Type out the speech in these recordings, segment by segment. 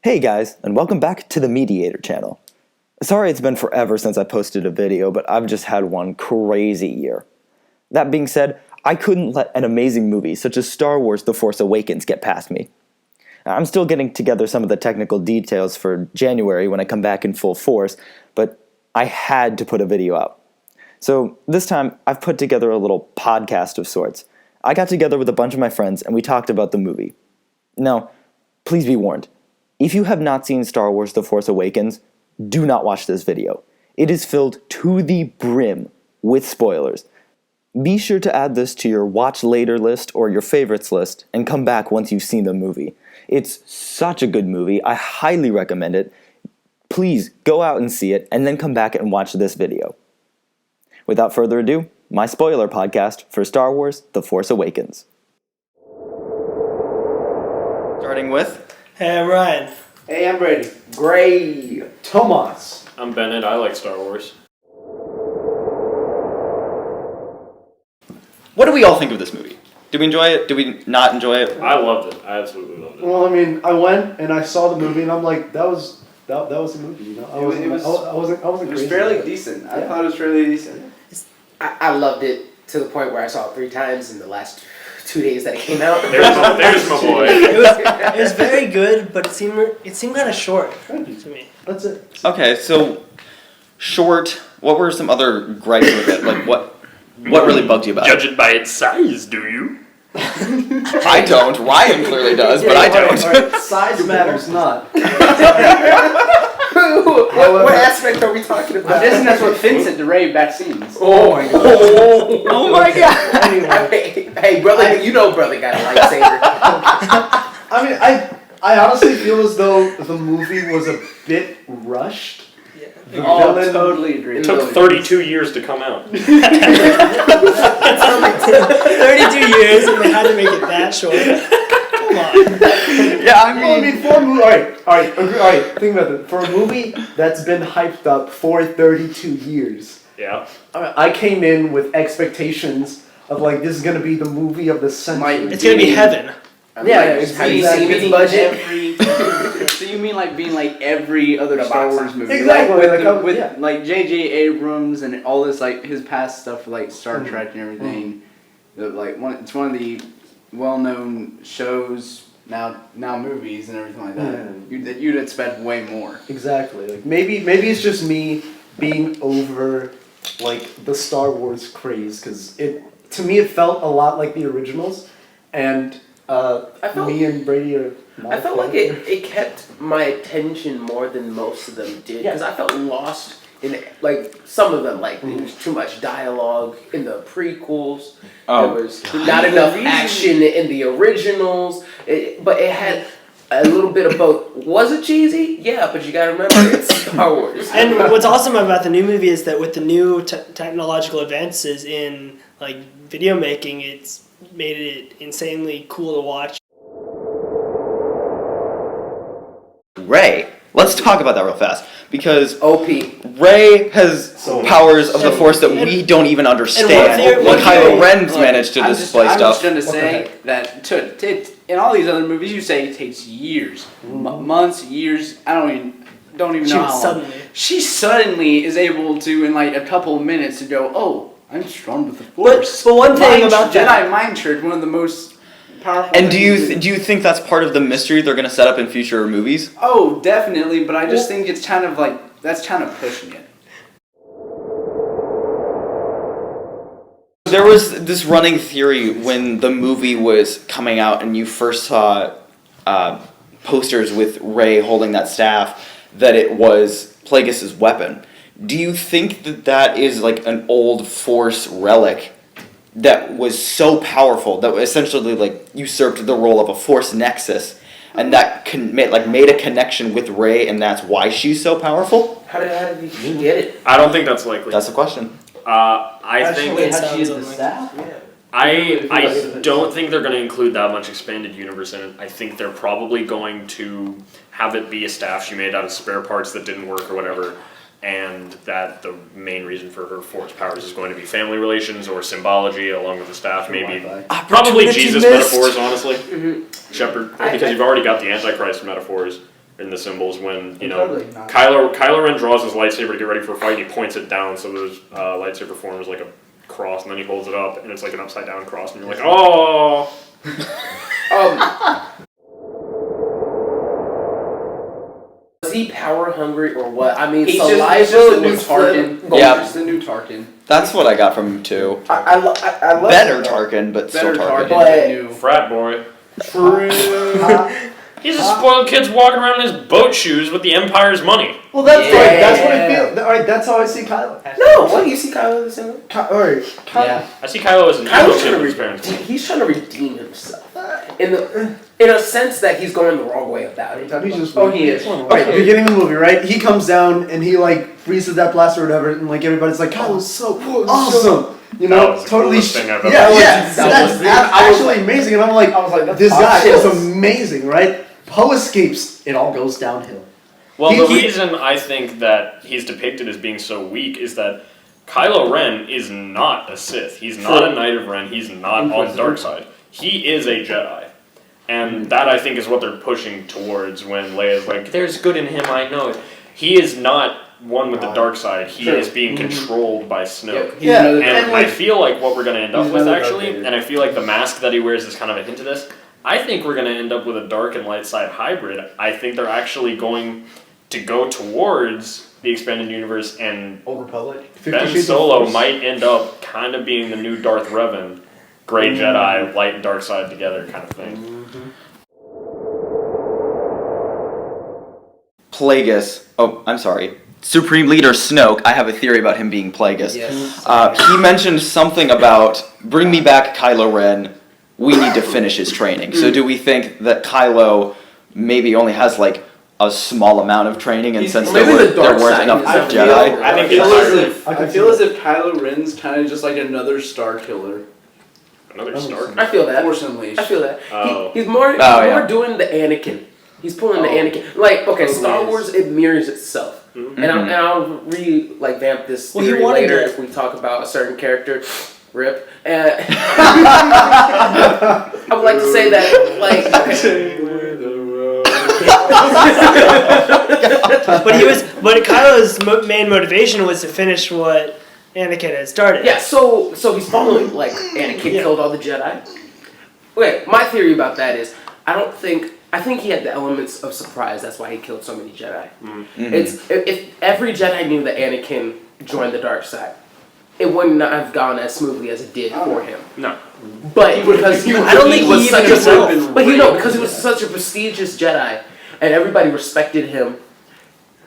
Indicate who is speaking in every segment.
Speaker 1: Hey guys, and welcome back to the Mediator channel. Sorry it's been forever since I posted a video, but I've just had one crazy year. That being said, I couldn't let an amazing movie such as Star Wars The Force Awakens get past me. I'm still getting together some of the technical details for January when I come back in full force, but I had to put a video out. So this time, I've put together a little podcast of sorts. I got together with a bunch of my friends and we talked about the movie. Now, please be warned. If you have not seen Star Wars The Force Awakens, do not watch this video. It is filled to the brim with spoilers. Be sure to add this to your watch later list or your favorites list and come back once you've seen the movie. It's such a good movie. I highly recommend it. Please go out and see it and then come back and watch this video. Without further ado, my spoiler podcast for Star Wars The Force Awakens. Starting with...
Speaker 2: Hey, I'm Ryan.
Speaker 3: Hey, I'm Brady. Gray.
Speaker 4: Thomas.
Speaker 5: I'm Bennett. I like Star Wars.
Speaker 1: What do we all think of this movie? Did we enjoy it? Did we not enjoy it?
Speaker 5: I loved it. I absolutely loved it.
Speaker 4: Well, I mean, I went and I saw the movie, and I'm like, that was a movie, you know. I wasn't
Speaker 3: It was
Speaker 4: crazy
Speaker 3: fairly
Speaker 4: about it.
Speaker 3: decent. I thought it was fairly decent.
Speaker 6: I loved it to the point where I saw it 3 times in the last 2 days that it came out.
Speaker 5: There's my boy.
Speaker 2: It was very good, but it seemed kind of short to me.
Speaker 4: That's it.
Speaker 1: Okay, so short. What were some other gripes with it? Like what really bugged you about
Speaker 5: Judge
Speaker 1: it?
Speaker 5: it by its size, do you?
Speaker 1: I don't. Ryan clearly does, but I don't.
Speaker 4: All right, size matters not.
Speaker 6: What aspect are we talking
Speaker 3: I'm
Speaker 6: about?
Speaker 3: guessing that's what Finn said to Ray vaccines.
Speaker 4: Oh my god.
Speaker 1: Oh my god.
Speaker 4: Anyway,
Speaker 6: Hey, brother, you know brother got a lightsaber.
Speaker 4: I mean, I honestly feel as though the movie was a bit rushed. The villain,
Speaker 3: Totally agree.
Speaker 5: It took 32 years to come out.
Speaker 2: 32 years and they had to make it that short. Come on.
Speaker 1: Yeah,
Speaker 4: Well, I mean, for a movie, all right. Think about it. For a movie that's been hyped up for 32 years,
Speaker 5: Yeah.
Speaker 4: I came in with expectations of like this is gonna be the movie of the century.
Speaker 2: It's gonna be heaven.
Speaker 4: Yeah,
Speaker 6: Have you seen its budget?
Speaker 3: So you mean like being like every other
Speaker 6: The
Speaker 3: Star
Speaker 6: box
Speaker 3: Wars
Speaker 6: office.
Speaker 3: movie?
Speaker 4: Exactly,
Speaker 3: With
Speaker 4: yeah.
Speaker 3: like J.J. Abrams and all this like his past stuff for like Star Trek and everything. It's one of the well-known shows now movies and everything like that. You'd expect way more.
Speaker 4: Exactly. Like maybe it's just me being over like the Star Wars craze because to me it felt a lot like the originals, and me and Brady are.
Speaker 6: I felt like it kept my attention more than most of them did because I felt lost in like some of them. Like there was too much dialogue in the prequels.
Speaker 1: Oh,
Speaker 6: There was not enough action in the originals. But it had a little bit of both. Was it cheesy? Yeah, but you gotta remember it's Star Wars.
Speaker 2: And what's awesome about the new movie is that with the new technological advances in like video making, it's made it insanely cool to watch.
Speaker 1: Rey. Let's talk about that real fast because
Speaker 6: OP.
Speaker 1: Rey has powers of the Force that we don't even understand.
Speaker 2: one
Speaker 1: Like
Speaker 2: theory-
Speaker 1: Kylo Ren's managed to display
Speaker 3: I'm
Speaker 1: stuff.
Speaker 3: just going to say that in all these other movies, you say it takes years, months, years. I don't even
Speaker 2: She
Speaker 3: know
Speaker 2: was
Speaker 3: how long.
Speaker 2: suddenly.
Speaker 3: She suddenly is able to, in like a couple of minutes, to go, oh, I'm strong with the Force.
Speaker 2: But one thing about
Speaker 3: Jedi
Speaker 2: that,
Speaker 3: mind trick, one of the most powerful.
Speaker 1: And do
Speaker 3: things
Speaker 1: you think that's part of the mystery they're going to set up in future movies?
Speaker 3: Oh, definitely. But I just think it's kind of like that's kind of pushing it.
Speaker 1: There was this running theory when the movie was coming out and you first saw posters with Rey holding that staff that it was Plagueis' weapon. Do you think that is like an old Force relic that was so powerful that essentially like usurped the role of a Force nexus and that made a connection with Rey and that's why she's so powerful?
Speaker 6: How did you get it?
Speaker 5: I don't think that's likely.
Speaker 1: That's the question.
Speaker 5: I think
Speaker 2: It sounds unlikely.
Speaker 3: staff?
Speaker 5: I don't think they're going to include that much expanded universe in it. I think they're probably going to have it be a staff she made out of spare parts that didn't work or whatever, and that the main reason for her Force powers is going to be family relations or symbology along with the staff, maybe. Probably Jesus metaphors, honestly. Shepard, because you've already got the Antichrist metaphors. in the symbols when
Speaker 3: Totally not.
Speaker 5: Kylo Ren draws his lightsaber to get ready for a fight, and he points it down so his lightsaber forms like a cross, and then he holds it up, and it's like an upside down cross, and you're like, oh.
Speaker 6: Is he power hungry or what? I mean,
Speaker 3: He's
Speaker 6: Saliva
Speaker 3: just the new
Speaker 6: was
Speaker 3: Tarkin.
Speaker 6: flipping-
Speaker 1: Yeah.
Speaker 3: Just the new Tarkin.
Speaker 1: That's what I got from him too.
Speaker 4: I love
Speaker 1: Better
Speaker 4: it.
Speaker 1: Tarkin, but
Speaker 3: Better
Speaker 1: still
Speaker 3: Tarkin.
Speaker 1: Tarkin.
Speaker 6: But-
Speaker 3: New.
Speaker 5: Frat boy.
Speaker 4: True.
Speaker 5: He's a spoiled kid's walking around in his boat shoes with the Empire's money.
Speaker 4: Well, that's
Speaker 6: Yeah.
Speaker 4: right. That's what I feel. All right, that's how I see Kylo.
Speaker 6: No, what do you see Kylo the same way?
Speaker 4: All right, Kylo.
Speaker 3: Yeah.
Speaker 5: I see Kylo as an evil
Speaker 6: Kylo's
Speaker 5: kid
Speaker 6: trying
Speaker 5: with his
Speaker 6: to
Speaker 5: parents.
Speaker 6: he's trying to redeem himself in a sense that he's going the wrong way about it.
Speaker 4: He's just
Speaker 3: He is.
Speaker 4: Right, beginning of the movie, right? He comes down and he like freezes that blaster or whatever, and like everybody's like, "Kylo's so awesome," you
Speaker 5: That
Speaker 4: know,
Speaker 5: was the
Speaker 4: totally.
Speaker 5: coolest thing I've ever
Speaker 4: Yeah,
Speaker 5: seen.
Speaker 4: yeah,
Speaker 6: That was-
Speaker 4: actually amazing. And I'm like, this
Speaker 6: top
Speaker 4: guy is
Speaker 6: chills.
Speaker 4: amazing, right? Poe escapes, it all goes downhill.
Speaker 5: Well,
Speaker 4: He-
Speaker 5: the reason I think that he's depicted as being so weak is that Kylo Ren is not a Sith. He's not a Knight of Ren. He's not on the dark side. He is a Jedi. And that, I think, is what they're pushing towards when Leia's like, there's good in him, I know it. He is not one with the dark side. He is being controlled by Snoke.
Speaker 3: He's another
Speaker 5: And
Speaker 3: Darth
Speaker 5: I feel like what we're going to end up
Speaker 3: He's
Speaker 5: with,
Speaker 3: another Darth
Speaker 5: actually,
Speaker 3: Vader.
Speaker 5: and I feel like the mask that he wears is kind of a hint to this, I think we're going to end up with a dark and light side hybrid. I think they're actually going to go towards the expanded universe, and
Speaker 3: Old Republic.
Speaker 5: Ben Solo might end up kind of being the new Darth Revan, Grey Jedi, light and dark side together kind of thing.
Speaker 1: Plagueis. Oh, I'm sorry. Supreme Leader Snoke. I have a theory about him being Plagueis.
Speaker 6: Yes.
Speaker 1: He mentioned something about bring me back Kylo Ren. We need to finish his training. So do we think that Kylo maybe only has like a small amount of training, and since
Speaker 6: maybe the
Speaker 1: there
Speaker 6: dark
Speaker 1: weren't
Speaker 6: side
Speaker 1: enough
Speaker 6: is
Speaker 3: I feel,
Speaker 1: Jedi?
Speaker 5: I think
Speaker 3: I feel
Speaker 5: it's
Speaker 3: as
Speaker 5: higher.
Speaker 3: if
Speaker 4: I can
Speaker 3: I feel
Speaker 4: see
Speaker 3: as if Kylo Ren's kind of just like another Star Killer.
Speaker 5: Another Stark.
Speaker 6: I feel that.
Speaker 3: Force Unleashed.
Speaker 6: I feel that.
Speaker 5: Oh.
Speaker 6: He's more
Speaker 1: yeah.
Speaker 6: doing the Anakin. He's pulling the Anakin. Like, okay,
Speaker 3: Totally
Speaker 6: Star
Speaker 3: is.
Speaker 6: Wars, it mirrors itself. And I'll vamp this
Speaker 2: Well, he
Speaker 6: theory
Speaker 2: wanted
Speaker 6: later
Speaker 2: to-
Speaker 6: if we talk about a certain character. Rip. And I would like to say that, like,
Speaker 2: but Kylo's main motivation was to finish what Anakin had started.
Speaker 6: yeah, so he's following, like, Anakin
Speaker 2: Yeah.
Speaker 6: killed all the Jedi. Okay, my theory about that is, I think he had the elements of surprise, that's why he killed so many Jedi. It's, if every Jedi knew that Anakin joined the dark side, it would not have gone as smoothly as it did for him.
Speaker 5: No.
Speaker 6: But because
Speaker 2: I don't think he
Speaker 6: was
Speaker 2: even
Speaker 6: such
Speaker 2: himself-
Speaker 6: but because he was such a prestigious Jedi, and everybody respected him.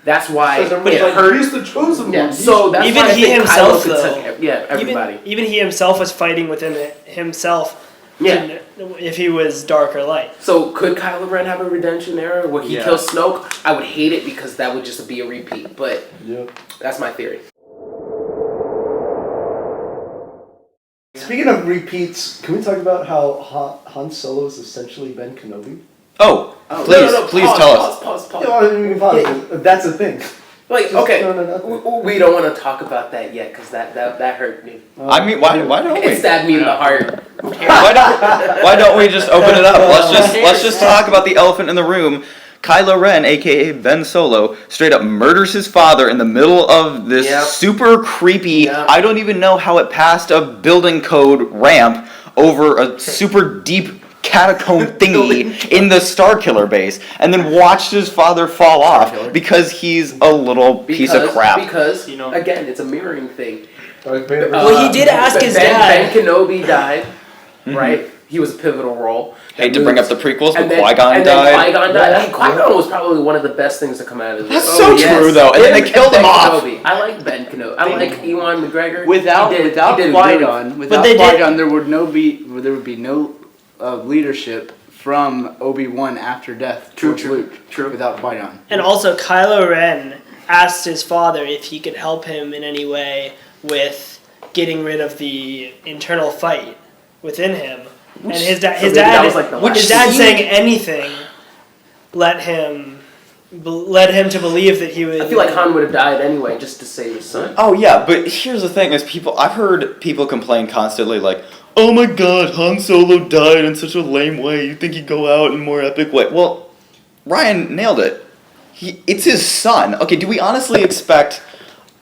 Speaker 6: That's why it hurt.
Speaker 4: he's the chosen
Speaker 6: Yeah,
Speaker 4: one.
Speaker 6: so that's
Speaker 2: Even
Speaker 6: why I
Speaker 2: he
Speaker 6: think
Speaker 2: himself,
Speaker 6: Kylo could
Speaker 2: though.
Speaker 6: take everybody.
Speaker 2: Even he himself was fighting within himself.
Speaker 6: Yeah.
Speaker 2: If he was dark or light.
Speaker 6: So could Kylo Ren have a redemption era where he
Speaker 3: Yeah.
Speaker 6: kills Snoke? I would hate it because that would just be a repeat. But
Speaker 4: Yep.
Speaker 6: that's my theory.
Speaker 4: Speaking of repeats, can we talk about how Han Solo is essentially Ben Kenobi?
Speaker 1: Oh,
Speaker 3: Oh,
Speaker 1: please
Speaker 6: pause,
Speaker 1: tell us.
Speaker 6: Pause.
Speaker 4: Yeah, well, I mean, fine, that's a thing.
Speaker 6: Like,
Speaker 4: Just
Speaker 6: okay,
Speaker 4: throwing it out there.
Speaker 6: we don't want to talk about that yet because that hurt me.
Speaker 1: I mean, why don't we?
Speaker 6: It stabbed me in the heart.
Speaker 1: Why don't we just open it up? Let's just talk about the elephant in the room. Kylo Ren, aka Ben Solo, straight up murders his father in the middle of this
Speaker 6: Yep.
Speaker 1: super creepy,
Speaker 6: Yep.
Speaker 1: I don't even know how it passed a building code ramp over a super deep catacomb thingy in the Starkiller base, and then watched his father fall off
Speaker 6: Starkiller.
Speaker 1: because he's a little piece of crap.
Speaker 6: Because, again, it's a mirroring thing.
Speaker 2: Well, he did ask his dad.
Speaker 6: Ben Kenobi died, right? He was a pivotal role.
Speaker 1: Hate to bring up the prequels, but
Speaker 6: And then
Speaker 1: Qui-Gon
Speaker 6: and
Speaker 1: died.
Speaker 6: Then Qui-Gon died. Hey, Qui-Gon was probably one of the best things to come out of this.
Speaker 1: That's so true, though. And then they killed him
Speaker 6: Ben
Speaker 1: off.
Speaker 6: Kenobi. I like Ben Kenobi. I like Ewan McGregor.
Speaker 3: Without
Speaker 6: He did
Speaker 3: Qui-Gon, without
Speaker 2: they did-
Speaker 3: Qui-Gon, there would be no leadership from Obi-Wan after death.
Speaker 6: True,
Speaker 3: towards
Speaker 6: true,
Speaker 3: Luke,
Speaker 6: true.
Speaker 3: Without Qui-Gon.
Speaker 2: And also, Kylo Ren asked his father if he could help him in any way with getting rid of the internal fight within him. And his
Speaker 6: that was like the last
Speaker 2: dad
Speaker 1: scene-
Speaker 2: saying anything led him to believe that he would.
Speaker 6: I feel like Han would have died anyway just to save his son.
Speaker 1: Oh yeah, but here's the thing: I've heard people complain constantly, like, "Oh my God, Han Solo died in such a lame way. You think he'd go out in a more epic way?" Well, Ryan nailed it. It's his son. Okay, do we honestly expect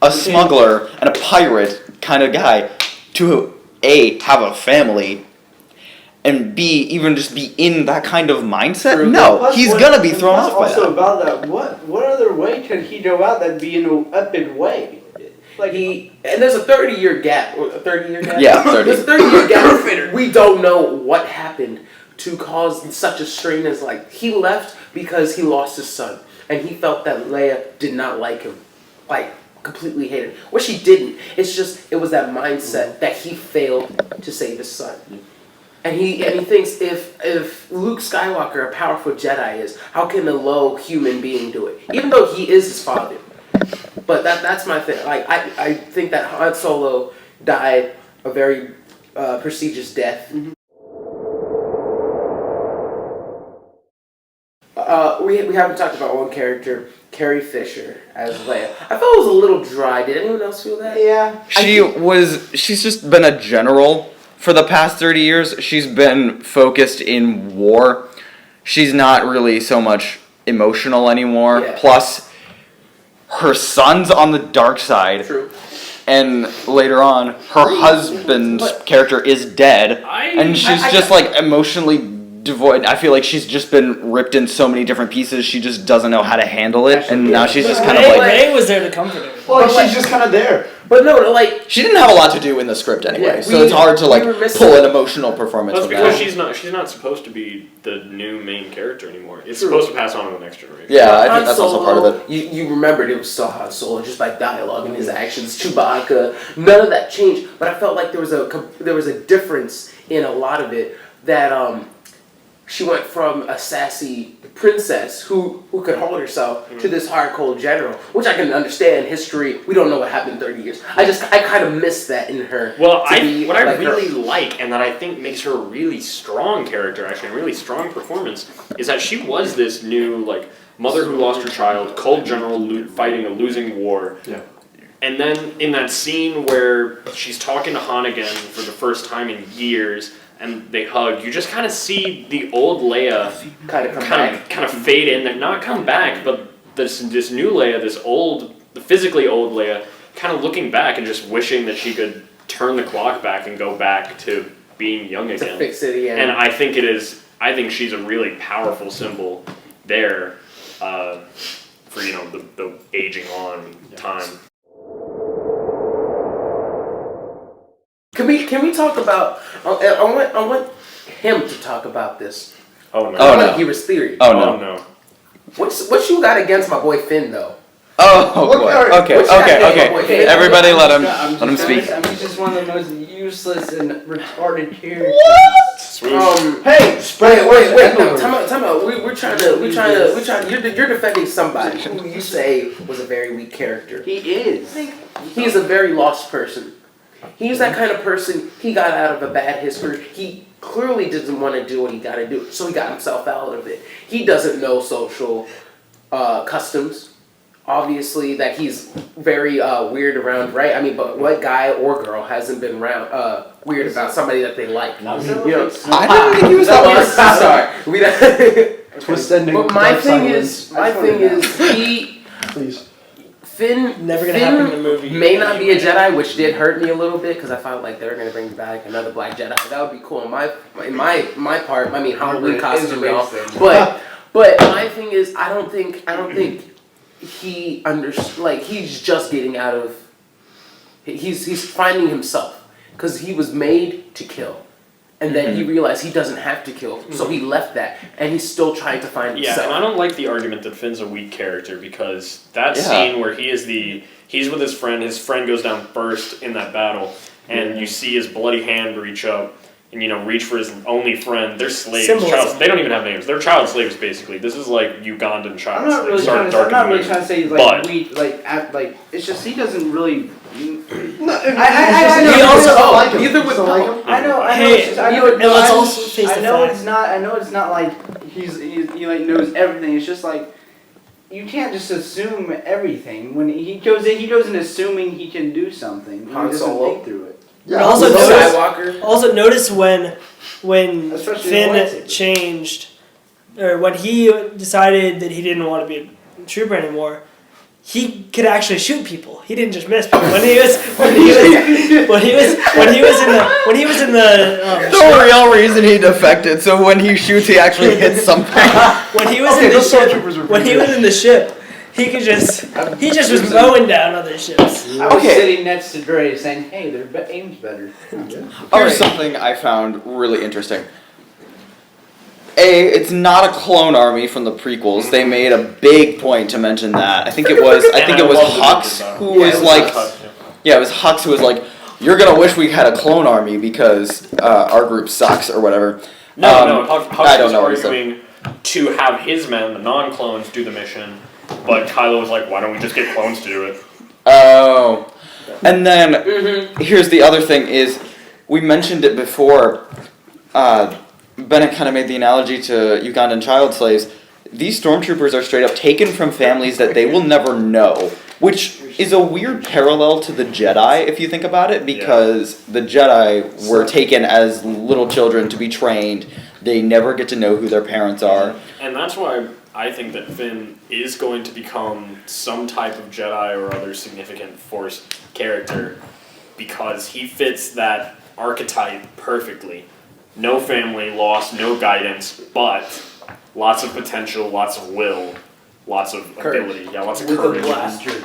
Speaker 1: a smuggler and a pirate kind of guy to A, have a family, and B, even just be in that kind of mindset?
Speaker 3: True.
Speaker 1: No,
Speaker 7: Plus,
Speaker 1: he's
Speaker 7: what-
Speaker 1: gonna be
Speaker 7: and
Speaker 1: thrown
Speaker 7: plus
Speaker 1: off by
Speaker 7: also
Speaker 1: that.
Speaker 7: about that, what other way could he go out that'd be in a epic way? Like
Speaker 6: And there's a 30-year gap. A 30-year gap?
Speaker 1: Yeah, 30.
Speaker 6: There's a 30-year gap. We don't know what happened to cause such a strain as, like, he left because he lost his son. And he felt that Leia did not like him. Like, completely hated him. Well, she didn't. It's just, it was that mindset that he failed to save his son. And he thinks if Luke Skywalker, a powerful Jedi, is, how can a low human being do it? Even though he is his father. But that's my thing. Like I think that Han Solo died a very prestigious death. We haven't talked about one character, Carrie Fisher as Leia. I thought it was a little dry. Did anyone else feel that?
Speaker 7: yeah.
Speaker 1: She's just been a general for the past 30 years. She's been focused in war. She's not really so much emotional anymore.
Speaker 6: Yeah.
Speaker 1: Plus, her son's on the dark side.
Speaker 6: True.
Speaker 1: And later on, her husband's character is dead. And she's just like emotionally devoid. I feel like she's just been ripped in so many different pieces. She just doesn't know how to handle it. And now she's just kind of like...
Speaker 2: Ray was there to comfort her.
Speaker 7: Well, she's just kind of there.
Speaker 6: But no, like,
Speaker 1: She didn't have a lot to do in the script anyway,
Speaker 6: Yeah,
Speaker 1: so it's hard to like
Speaker 6: we were missing-
Speaker 1: pull an emotional performance
Speaker 5: That's
Speaker 1: with
Speaker 5: because
Speaker 1: that.
Speaker 5: she's not supposed to be the new main character anymore. It's
Speaker 6: True.
Speaker 5: supposed to pass on to the next generation.
Speaker 1: Yeah, I
Speaker 6: Han
Speaker 1: think that's also part of
Speaker 6: Solo,
Speaker 1: it.
Speaker 6: You remembered it was still Han Solo, just like dialogue and his actions, Chewbacca, none of that changed. But I felt like there was a difference in a lot of it that she went from a sassy princess who could hold herself to this hard cold general, which I can understand. History, we don't know what happened in 30 years. I kind of missed that in her.
Speaker 5: Well,
Speaker 6: to be
Speaker 5: what I
Speaker 6: like her.
Speaker 5: really like, and that I think makes her a really strong character, actually, a really strong performance, is that she was this new, like, mother who lost her child, cold general fighting a losing war.
Speaker 4: Yeah.
Speaker 5: And then in that scene where she's talking to Han again for the first time in years, and they hug, you just kind of see the old Leia kind of fade in there, not come back, but this new Leia, the physically old Leia, kind of looking back and just wishing that she could turn the clock back and go back to being young
Speaker 6: To
Speaker 5: again.
Speaker 6: fix it again.
Speaker 5: And I think she's a really powerful symbol there for the aging on time.
Speaker 6: Can we talk about? I want him to talk about this.
Speaker 5: Oh no!
Speaker 1: Oh,
Speaker 6: I
Speaker 1: no.
Speaker 6: want Hero's theory.
Speaker 1: Oh
Speaker 5: Oh
Speaker 1: no.
Speaker 5: no!
Speaker 6: What you got against my boy Finn though?
Speaker 1: Oh
Speaker 7: Look,
Speaker 1: boy.
Speaker 7: alright,
Speaker 1: Okay,
Speaker 6: what you got
Speaker 1: okay,
Speaker 6: going,
Speaker 1: okay.
Speaker 6: boy?
Speaker 1: Everybody let him
Speaker 7: I'm
Speaker 1: speak.
Speaker 7: He's just one of the most useless and retarded characters.
Speaker 5: Swoosh.
Speaker 7: Hey,
Speaker 6: Wait, no, time out. We're trying to. You're defending somebody who you say was a very weak character.
Speaker 7: He is.
Speaker 6: He's a very lost person. He's that kind of person. He got out of a bad history. He clearly doesn't want to do what he got to do, so he got himself out of it. He doesn't know social customs. Obviously, that he's very weird around, right? I mean, but what guy or girl hasn't been weird about somebody that they like? You know,
Speaker 1: I didn't think he was that weird.
Speaker 6: Sorry, we don't.
Speaker 4: Twist ending.
Speaker 6: But my
Speaker 4: dark
Speaker 6: thing
Speaker 4: side
Speaker 6: is,
Speaker 4: Please.
Speaker 6: Finn
Speaker 2: Never gonna happen in the movie.
Speaker 6: may not be a Jedi, which did hurt me a little bit because I felt like they were gonna bring back another black Jedi. That would be cool. In my part, I mean Halloween costume, y'all. But my thing is, I don't think he like he's just getting out of. He's finding himself because he was made to kill. And then he realized he doesn't have to kill, so he left that, and he's still trying to find
Speaker 5: Yeah,
Speaker 6: himself.
Speaker 5: and I don't like the argument that Finn's a weak character because that
Speaker 1: Yeah.
Speaker 5: scene where he's with his friend goes down first in that battle, and you see his bloody hand reach up and reach for his only friend. They're slaves.
Speaker 2: Symbolism.
Speaker 5: They don't even have names. They're child slaves basically. This is like Ugandan child
Speaker 7: I'm not
Speaker 5: slaves.
Speaker 7: really
Speaker 5: Sorry,
Speaker 7: trying
Speaker 5: dark in the
Speaker 7: to say he's
Speaker 5: movie.
Speaker 7: like
Speaker 5: But-
Speaker 7: weak, like it's just he doesn't really.
Speaker 4: I
Speaker 6: He also
Speaker 4: like him.
Speaker 6: neither
Speaker 4: You
Speaker 6: would
Speaker 4: still like him?
Speaker 7: I know.
Speaker 2: Hey,
Speaker 7: It's just, I know.
Speaker 2: and let's also face
Speaker 7: I
Speaker 2: the
Speaker 7: know
Speaker 2: fact.
Speaker 7: it's not. I know it's not like he like knows everything. It's just like you can't just assume everything. When he goes in assuming he can do something. He
Speaker 6: Han
Speaker 7: doesn't
Speaker 6: Solo.
Speaker 7: think through it.
Speaker 4: Yeah.
Speaker 2: But also
Speaker 4: so-
Speaker 2: notice-
Speaker 6: Skywalker.
Speaker 2: Also, notice when
Speaker 7: Especially
Speaker 2: Finn
Speaker 7: the lightsaber.
Speaker 2: changed, or when he decided that he didn't want to be trooper anymore, he could actually shoot people. He didn't just miss people. When he was in the
Speaker 1: The real reason he defected, so when he shoots, he actually hits something.
Speaker 2: when he was in the ship, when he was in the ship, he just was mowing down other ships.
Speaker 7: I was
Speaker 1: Okay.
Speaker 7: sitting next to Dre saying, "Hey, their aim's better."
Speaker 1: Here's something I found really interesting. It's not a clone army from the prequels. They made a big point to mention that. I think it was Hux who was like, yeah, it was Hux who was like, you're gonna wish we had a clone army because our group sucks or whatever.
Speaker 5: No,
Speaker 1: I
Speaker 5: Hux
Speaker 1: don't
Speaker 5: was
Speaker 1: know what he said.
Speaker 5: arguing to have his men, the non-clones, do the mission, but Kylo was like, why don't we just get clones to do it?
Speaker 1: Oh, and then here's the other thing is, we mentioned it before. Bennett kind of made the analogy to Ugandan child slaves. These stormtroopers are straight up taken from families that they will never know, which is a weird parallel to the Jedi if you think about it, because the Jedi were taken as little children to be trained. They never get to know who their parents are.
Speaker 5: And that's why I think that Finn is going to become some type of Jedi or other significant Force character, because he fits that archetype perfectly. No family, lost, no guidance, but lots of potential, lots of will, lots of ability, lots of courage.
Speaker 7: With a blaster.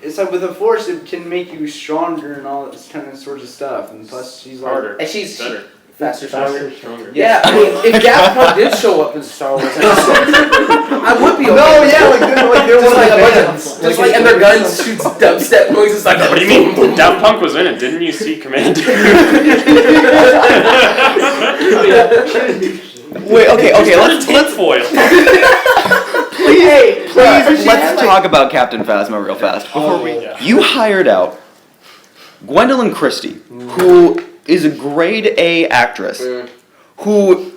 Speaker 7: It's like with a force, it can make you stronger and all this kind of sorts of stuff. And plus, she's like
Speaker 5: Harder,
Speaker 6: And she's
Speaker 5: better,
Speaker 6: faster, stronger.
Speaker 5: stronger.
Speaker 6: Yeah, I mean, if Daft Punk did show up in Star Wars, I would be okay.
Speaker 4: No, yeah, like they're
Speaker 6: Just
Speaker 4: one
Speaker 6: like
Speaker 4: of
Speaker 6: a
Speaker 4: the
Speaker 6: bunch
Speaker 4: bands.
Speaker 6: of, just like, and their guns shoots dubstep noises like.
Speaker 5: What do you mean? Daft Punk was in it. Didn't you see Commander?
Speaker 1: Wait, okay, let's
Speaker 5: tinfoil.
Speaker 1: please let's talk about Captain Phasma real fast. You hired out Gwendolyn Christie, who is a grade A actress, who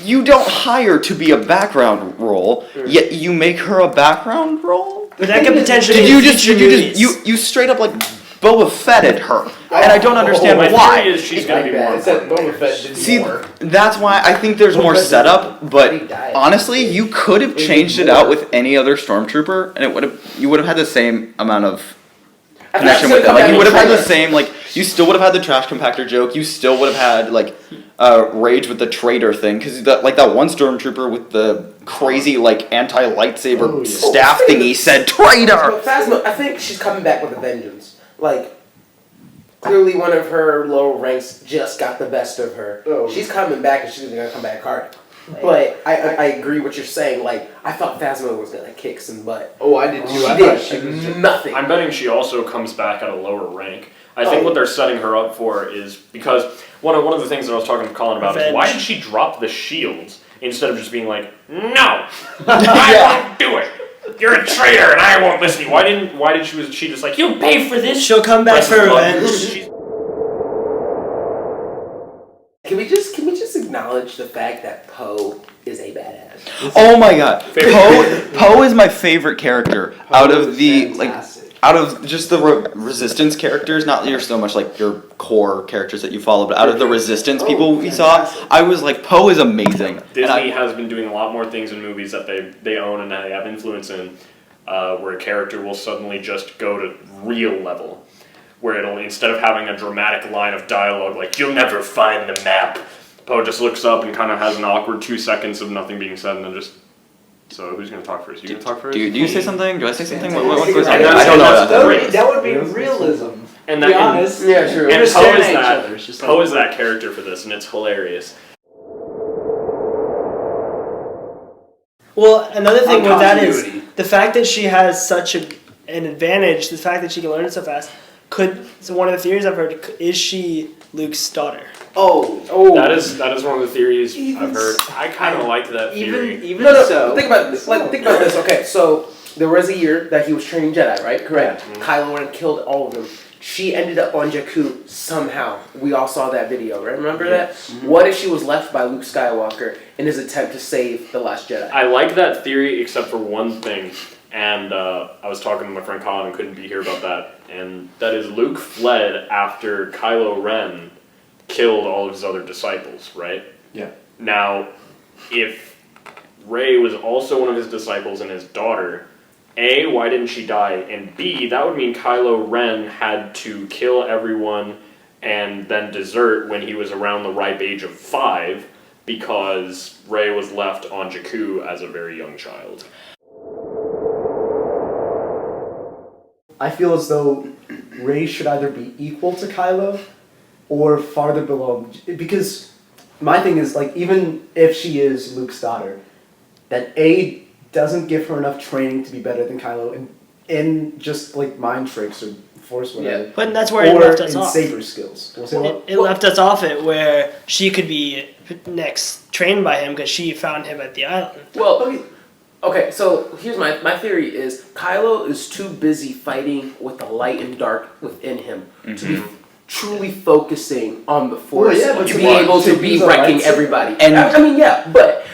Speaker 1: you don't hire to be a background role, yet you make her a background role?
Speaker 2: But that could potentially
Speaker 1: Did
Speaker 2: be
Speaker 1: you
Speaker 2: future movies.
Speaker 1: you straight up like Boba Fetted her, and I don't understand
Speaker 5: My
Speaker 1: why.
Speaker 5: theory is she's going to be more
Speaker 7: It said
Speaker 5: important.
Speaker 7: Boba Fett did
Speaker 1: See,
Speaker 7: more.
Speaker 1: that's why I think there's more setup, but honestly, you could have changed it out with any other stormtrooper, and you would have had the same amount of connection with them. Like, you would have had the same, like, you still would have had the trash compactor joke, you still would have had, like, rage with the traitor thing, because that one stormtrooper with the crazy, like, anti-lightsaber staff thingy said, traitor!
Speaker 6: But Phasma, I think she's coming back with a vengeance. Like, clearly one of her lower ranks just got the best of her.
Speaker 7: Oh.
Speaker 6: She's coming back and she's gonna come back hard. But I agree what you're saying. Like, I thought Phasma was gonna kick some butt.
Speaker 7: Oh, I did too.
Speaker 6: She
Speaker 7: I
Speaker 6: did
Speaker 7: thought she was just...
Speaker 6: nothing.
Speaker 5: I'm betting she also comes back at a lower rank. I think what they're setting her up for is because one of the things that I was talking to Colin about is why did she drop the shields instead of just being like, no, I won't do it. You're a traitor and I won't listen to you. Why did she just like, you pay for this?
Speaker 2: She'll come back for revenge.
Speaker 5: She's-
Speaker 6: Can we just acknowledge the fact that Poe is a badass?
Speaker 1: Oh my god, Poe is my favorite character out of the, like, out of just the Resistance characters, not your so much like your core characters that you follow, but out of the Resistance people we saw, I was like, Poe is amazing.
Speaker 5: Disney has been doing a lot more things in movies that they own and they have influence in, where a character will suddenly just go to real level, where it'll, instead of having a dramatic line of dialogue like, you'll never find the map, Poe just looks up and kind of has an awkward 2 seconds of nothing being said and then just... So who's going to talk first? You going to talk first?
Speaker 1: Do you say something? Do I say something? What goes on?
Speaker 5: I don't know.
Speaker 7: That would be realism.
Speaker 5: And
Speaker 7: To be honest.
Speaker 6: Yeah, sure.
Speaker 5: And
Speaker 7: Understand each other. It's just
Speaker 5: Poe
Speaker 7: like-
Speaker 5: is that character for this, and it's hilarious.
Speaker 2: Well, another thing with that is
Speaker 7: Continuity.
Speaker 2: the fact that she has such an advantage, the fact that she can learn so fast. So one of the theories I've heard, is she Luke's daughter?
Speaker 7: Oh.
Speaker 5: That is one of the theories I've heard. I kind of like that theory.
Speaker 7: Even
Speaker 6: No,
Speaker 7: so.
Speaker 6: think about this. Think about this. Okay, so there was a year that he was training Jedi, right? Correct. Kylo went and killed all of them. She ended up on Jakku somehow. We all saw that video, right? Remember that? What if she was left by Luke Skywalker in his attempt to save the Last Jedi?
Speaker 5: I like that theory except for one thing, and I was talking to my friend Colin and couldn't be here about that, and that is Luke fled after Kylo Ren killed all of his other disciples, right?
Speaker 4: Yeah.
Speaker 5: Now, if Rey was also one of his disciples and his daughter, A, why didn't she die? And B, that would mean Kylo Ren had to kill everyone and then desert when he was around the ripe age of 5 because Rey was left on Jakku as a very young child.
Speaker 4: I feel as though Rey should either be equal to Kylo or farther below him. Because my thing is, like, even if she is Luke's daughter, that A, doesn't give her enough training to be better than Kylo in just, like, mind tricks or force whatever.
Speaker 2: Yeah. But that's where it left us off.
Speaker 4: Or in saber skills.
Speaker 2: It left us off it where she could be next trained by him because she found him at the island.
Speaker 6: Well, okay, so here's my theory is Kylo is too busy fighting with the light and dark within him to be truly focusing on the Force
Speaker 4: but
Speaker 6: to be able to be wrecking everybody.
Speaker 1: And
Speaker 6: I mean, yeah, but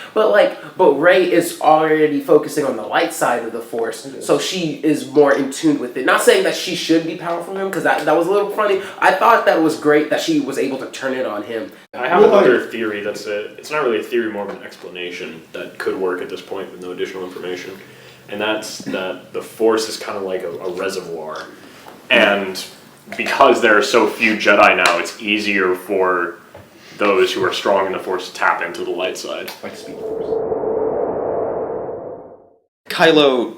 Speaker 6: Rey is already focusing on the light side of the Force, so she is more in tune with it. Not saying that she should be powerful from him, because that was a little funny. I thought that was great that she was able to turn it on him.
Speaker 5: I have another theory it's not really a theory, more of an explanation that could work at this point with no additional information. And that's that the Force is kind of like a reservoir. And because there are so few Jedi now, it's easier for those who are strong in the Force to tap into the light side.
Speaker 4: Like Speed Force.
Speaker 1: Kylo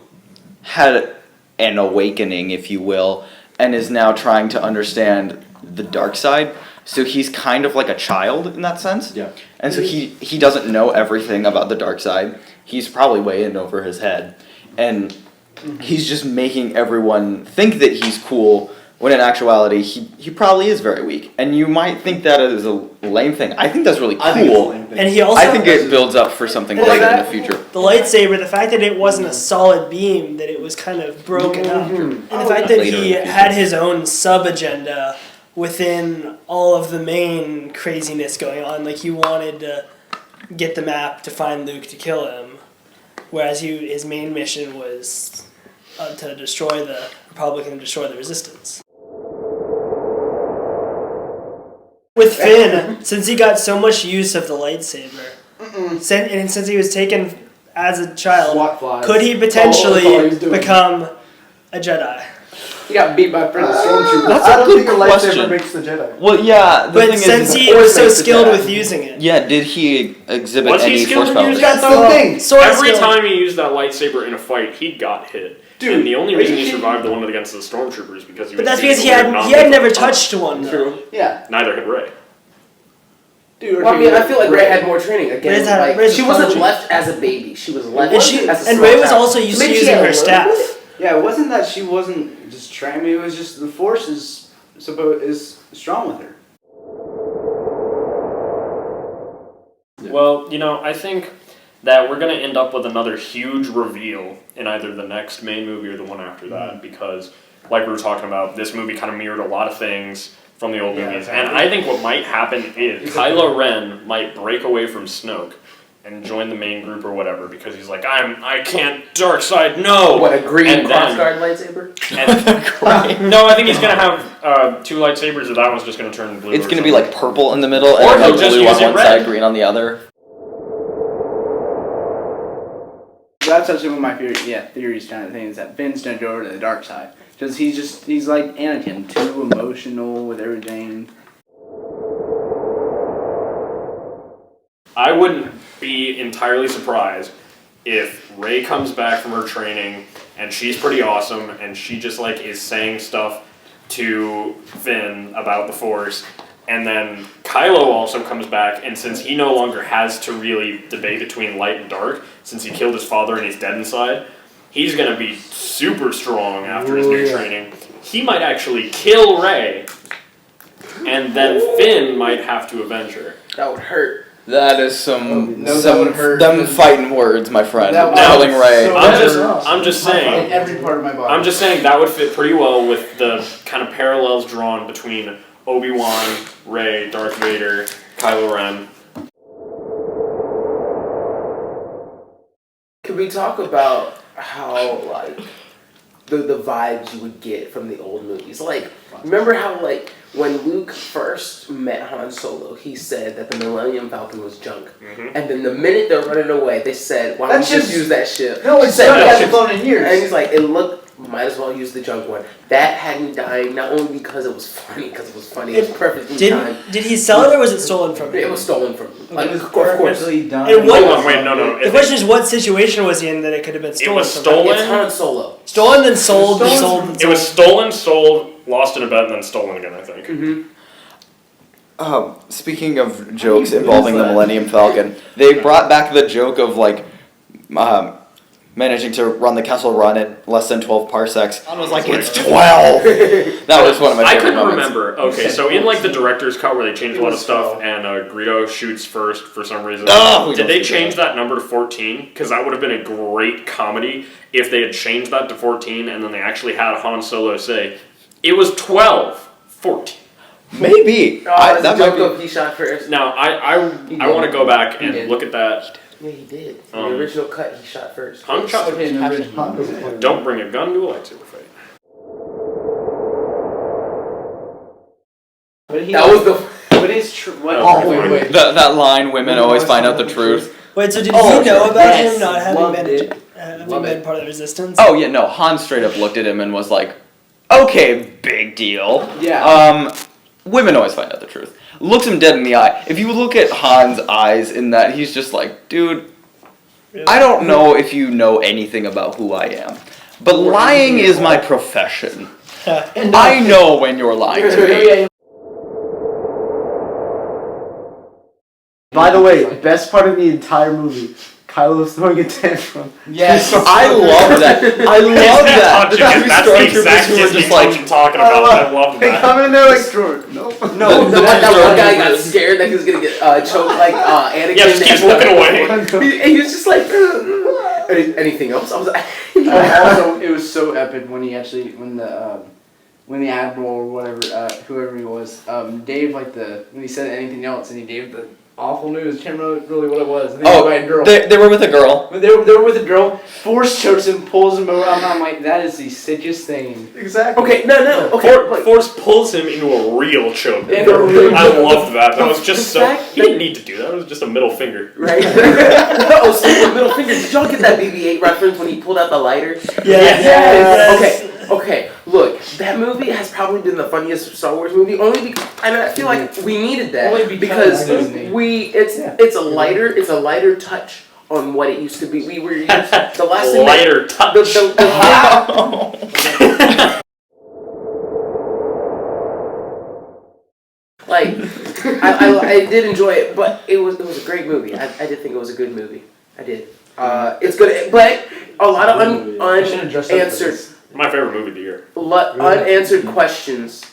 Speaker 1: had an awakening, if you will, and is now trying to understand the dark side. So he's kind of like a child in that sense.
Speaker 4: Yeah.
Speaker 1: And so he doesn't know everything about the dark side. He's probably way in over his head. And he's just making everyone think that he's cool, when in actuality, he probably is very weak. And you might think that is a lame thing. I think that's really cool.
Speaker 2: And he also
Speaker 1: I think it builds up for something
Speaker 2: And
Speaker 1: greater in the
Speaker 2: that-
Speaker 1: future.
Speaker 2: The lightsaber, the fact that it wasn't a solid beam, that it was kind of broken up, and the fact that
Speaker 1: Later in
Speaker 2: he
Speaker 1: the future.
Speaker 2: had his own sub-agenda within all of the main craziness going on. Like, he wanted to get the map to find Luke to kill him, whereas his main mission was to destroy the Republic and destroy the Resistance. With Finn, since he got so much use of the lightsaber, since he was taken as a child,
Speaker 7: SWAT flies.
Speaker 2: could he
Speaker 7: That's all
Speaker 2: potentially
Speaker 7: he's doing.
Speaker 2: become a Jedi?
Speaker 7: He got beat by Prince Stormtrooper.
Speaker 1: That's
Speaker 4: I
Speaker 1: a
Speaker 4: don't
Speaker 1: good
Speaker 4: think a lightsaber
Speaker 1: question.
Speaker 4: makes the Jedi.
Speaker 1: Well, yeah, the
Speaker 2: But
Speaker 1: thing
Speaker 2: since
Speaker 1: is,
Speaker 2: he
Speaker 7: Force
Speaker 2: was so
Speaker 7: makes the
Speaker 2: skilled
Speaker 7: Jedi.
Speaker 2: with using it,
Speaker 1: yeah, did he exhibit
Speaker 5: Was he
Speaker 1: any
Speaker 5: skilled
Speaker 1: force
Speaker 5: in
Speaker 1: powers?
Speaker 5: using
Speaker 4: That's the thing.
Speaker 2: sword
Speaker 5: Every
Speaker 2: skill.
Speaker 5: time he used that lightsaber in a fight, he got hit.
Speaker 7: Dude,
Speaker 5: and the only
Speaker 7: are
Speaker 5: reason
Speaker 7: you
Speaker 5: he
Speaker 7: kidding?
Speaker 5: survived the one against the stormtroopers because he
Speaker 2: But
Speaker 5: was
Speaker 2: that's
Speaker 5: using
Speaker 2: because he
Speaker 5: a
Speaker 2: had
Speaker 5: weird
Speaker 2: he had never
Speaker 5: non-lethal
Speaker 2: touched one. Though.
Speaker 5: True.
Speaker 7: Yeah.
Speaker 5: Neither had Rey.
Speaker 7: Dude,
Speaker 6: Well, I mean, I feel like Rey had more training. Again,
Speaker 2: Rey's had-
Speaker 6: like,
Speaker 2: Rey's
Speaker 6: she wasn't
Speaker 2: punching.
Speaker 6: left as a baby. She was left
Speaker 2: And
Speaker 6: as a
Speaker 2: and
Speaker 6: small
Speaker 2: Rey was
Speaker 6: child.
Speaker 2: also
Speaker 6: So
Speaker 2: used to
Speaker 6: maybe she
Speaker 2: using
Speaker 6: had a
Speaker 2: her
Speaker 6: little
Speaker 2: staff.
Speaker 6: bit.
Speaker 7: Yeah, it wasn't that she wasn't just trained. It was just the Force is strong with her.
Speaker 5: Well, I think that we're going to end up with another huge reveal in either the next main movie or the one after that, because, like we were talking about, this movie kind of mirrored a lot of things from the old movies.
Speaker 7: exactly.
Speaker 5: And I think what might happen is Kylo Ren might break away from Snoke and join the main group or whatever, because he's like, I can't dark side, no!
Speaker 6: What, a green
Speaker 5: And then-
Speaker 6: crossguard lightsaber?
Speaker 5: And, no, I think he's going to have 2 lightsabers, and that one's just going to turn blue.
Speaker 1: It's
Speaker 5: or
Speaker 1: going to be
Speaker 5: something.
Speaker 1: like purple in the middle,
Speaker 5: Or
Speaker 1: and
Speaker 5: he'll
Speaker 1: like
Speaker 5: just
Speaker 1: blue
Speaker 5: use
Speaker 1: on
Speaker 5: it
Speaker 1: one
Speaker 5: red.
Speaker 1: side, green on the other.
Speaker 7: That's actually one of my theories kind of thing is that Finn's gonna go over to the dark side. Because he's like Anakin, too emotional with everything.
Speaker 5: I wouldn't be entirely surprised if Rey comes back from her training and she's pretty awesome and she just like is saying stuff to Finn about the Force, and then Kylo also comes back, and since he no longer has to really debate between light and dark, since he killed his father and he's dead inside, he's gonna be super strong after his new training. He might actually kill Rey, and then Finn might have to avenge her.
Speaker 6: That would hurt.
Speaker 1: That is some
Speaker 7: that would hurt.
Speaker 1: them fighting words, my friend.
Speaker 7: That would-
Speaker 1: Telling Ray.
Speaker 7: So-
Speaker 5: I'm just
Speaker 7: In
Speaker 5: saying.
Speaker 7: every part of my body.
Speaker 5: I'm just saying that would fit pretty well with the kind of parallels drawn between Obi-Wan, Rey, Darth Vader, Kylo Ren.
Speaker 6: Could we talk about how, like, the vibes you would get from the old movies? Like, remember how, like, when Luke first met Han Solo, he said that the Millennium Falcon was junk. And then the minute they're running away, they said, "Why don't we just use that ship?"
Speaker 7: No, it's
Speaker 6: said,
Speaker 7: not hasn't flown in years.
Speaker 6: and he's like, "It looked. Might as well use the junk one." That had me dying, not only because it was funny, it was perfectly timed.
Speaker 2: Did he sell it or was it stolen from him?
Speaker 6: It was stolen from him.
Speaker 7: It was
Speaker 6: Of course.
Speaker 7: perfectly done.
Speaker 2: And what-
Speaker 5: Hold on, wait, no.
Speaker 2: The question is, what situation was he in that it could have been stolen?
Speaker 5: was
Speaker 2: from
Speaker 5: stolen?
Speaker 6: It's Han Solo.
Speaker 2: Stolen, then sold, then sold, then
Speaker 5: It
Speaker 2: sold.
Speaker 5: was stolen, sold, lost in a bet, and then stolen again, I think.
Speaker 1: Speaking of jokes involving the Millennium Falcon, they brought back the joke of like managing to run the Kessel Run at less than 12 parsecs. I was like, it's 12. That was one of my
Speaker 5: I
Speaker 1: favorite
Speaker 5: couldn't
Speaker 1: moments.
Speaker 5: remember. Okay, so in like the director's cut where they changed a lot of stuff and Greedo shoots first for some reason,
Speaker 1: Oh, we
Speaker 5: did
Speaker 1: don't
Speaker 5: they
Speaker 1: do
Speaker 5: change that number to 14? Because that would have been a great comedy if they had changed that to 14 and then they actually had Han Solo say, it was 12, 14.
Speaker 1: Maybe.
Speaker 6: That
Speaker 1: That might
Speaker 6: joke
Speaker 1: be.
Speaker 6: of he shot first.
Speaker 5: Now, I want to go back and
Speaker 7: did.
Speaker 5: look at that.
Speaker 6: Yeah, he did. In the original cut, he shot first.
Speaker 5: Han shot
Speaker 7: Okay, in the original.
Speaker 5: Don't bring a gun to a lightsaber fight.
Speaker 7: But he,
Speaker 6: That was the.
Speaker 7: But it's true. What?
Speaker 5: Oh,
Speaker 7: wait.
Speaker 1: That line, women always find out the truth.
Speaker 2: Wait, so did
Speaker 6: Oh,
Speaker 2: you know about
Speaker 7: yes,
Speaker 2: him not having
Speaker 7: loved
Speaker 2: been,
Speaker 7: it.
Speaker 2: having
Speaker 7: Love
Speaker 2: been
Speaker 7: it.
Speaker 2: part of the resistance?
Speaker 1: Oh, yeah, no. Han straight up looked at him and was like, okay, big deal.
Speaker 7: Yeah.
Speaker 1: Women always find out the truth. Looks him dead in the eye. If you look at Han's eyes in that, he's just like, dude,
Speaker 2: Really?
Speaker 1: I don't know if you know anything about who I am, but lying is my profession. I know when you're lying to me.
Speaker 4: By the way, best part of the entire movie, Kylo's throwing a tantrum.
Speaker 7: Yes.
Speaker 1: I love that. I love that. The two
Speaker 5: That's the
Speaker 1: stormtroopers
Speaker 5: exact
Speaker 1: who were
Speaker 5: Disney
Speaker 1: just like,
Speaker 5: touch I'm talking about. I love
Speaker 4: They
Speaker 5: that.
Speaker 4: come in there like, nope.
Speaker 6: No,
Speaker 1: The
Speaker 6: that
Speaker 1: two
Speaker 6: one guy got
Speaker 1: stormtroopers.
Speaker 6: scared that he was gonna get choked like Anakin.
Speaker 5: Yeah, just keeps
Speaker 6: and-
Speaker 5: looking away.
Speaker 6: He was just like, anything else? I was like,
Speaker 7: Also, it was so epic when he actually when the admiral or whatever whoever he was Dave when he said anything else and he gave the awful news. Can't remember really what it was. I think it was by a girl.
Speaker 1: they were with a girl.
Speaker 7: But they were with a girl. Force chokes him, pulls him around. I'm like, that is the sickest thing.
Speaker 4: Exactly.
Speaker 6: okay, no, okay.
Speaker 5: Force pulls him into a real choke.
Speaker 7: In a real
Speaker 5: I
Speaker 7: choke.
Speaker 5: loved that. That was just
Speaker 6: The
Speaker 5: so.
Speaker 6: fact
Speaker 5: He didn't need to do that. It was just a middle finger.
Speaker 6: Right? Oh, so the middle finger. Did y'all get that BB-8 reference when he pulled out the lighter?
Speaker 2: Yes.
Speaker 6: Okay. Look, that movie has probably been the funniest StarArs movie. Only because I feel like we needed that
Speaker 7: Only because Disney.
Speaker 6: it's a lighter touch on what it used to be. We were used the last thing that-
Speaker 5: Lighter touch.
Speaker 6: Like, I did enjoy it, but it was a great movie. I did think it was a good movie. I did. It's good, but a lot of unanswered
Speaker 5: My favorite movie of the year.
Speaker 6: unanswered questions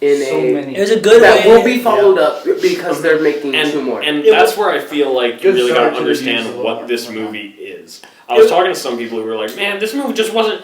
Speaker 6: in
Speaker 7: So
Speaker 6: a
Speaker 7: many.
Speaker 2: It was a good
Speaker 6: that
Speaker 2: way.
Speaker 6: will be followed up because they're making two more.
Speaker 5: And
Speaker 2: It
Speaker 5: that's where I feel like you
Speaker 7: Good
Speaker 5: really
Speaker 7: start
Speaker 5: gotta
Speaker 7: to the views
Speaker 5: understand
Speaker 7: a little
Speaker 5: what
Speaker 7: more.
Speaker 5: this movie is. I was talking to some people who were like, man, this movie just wasn't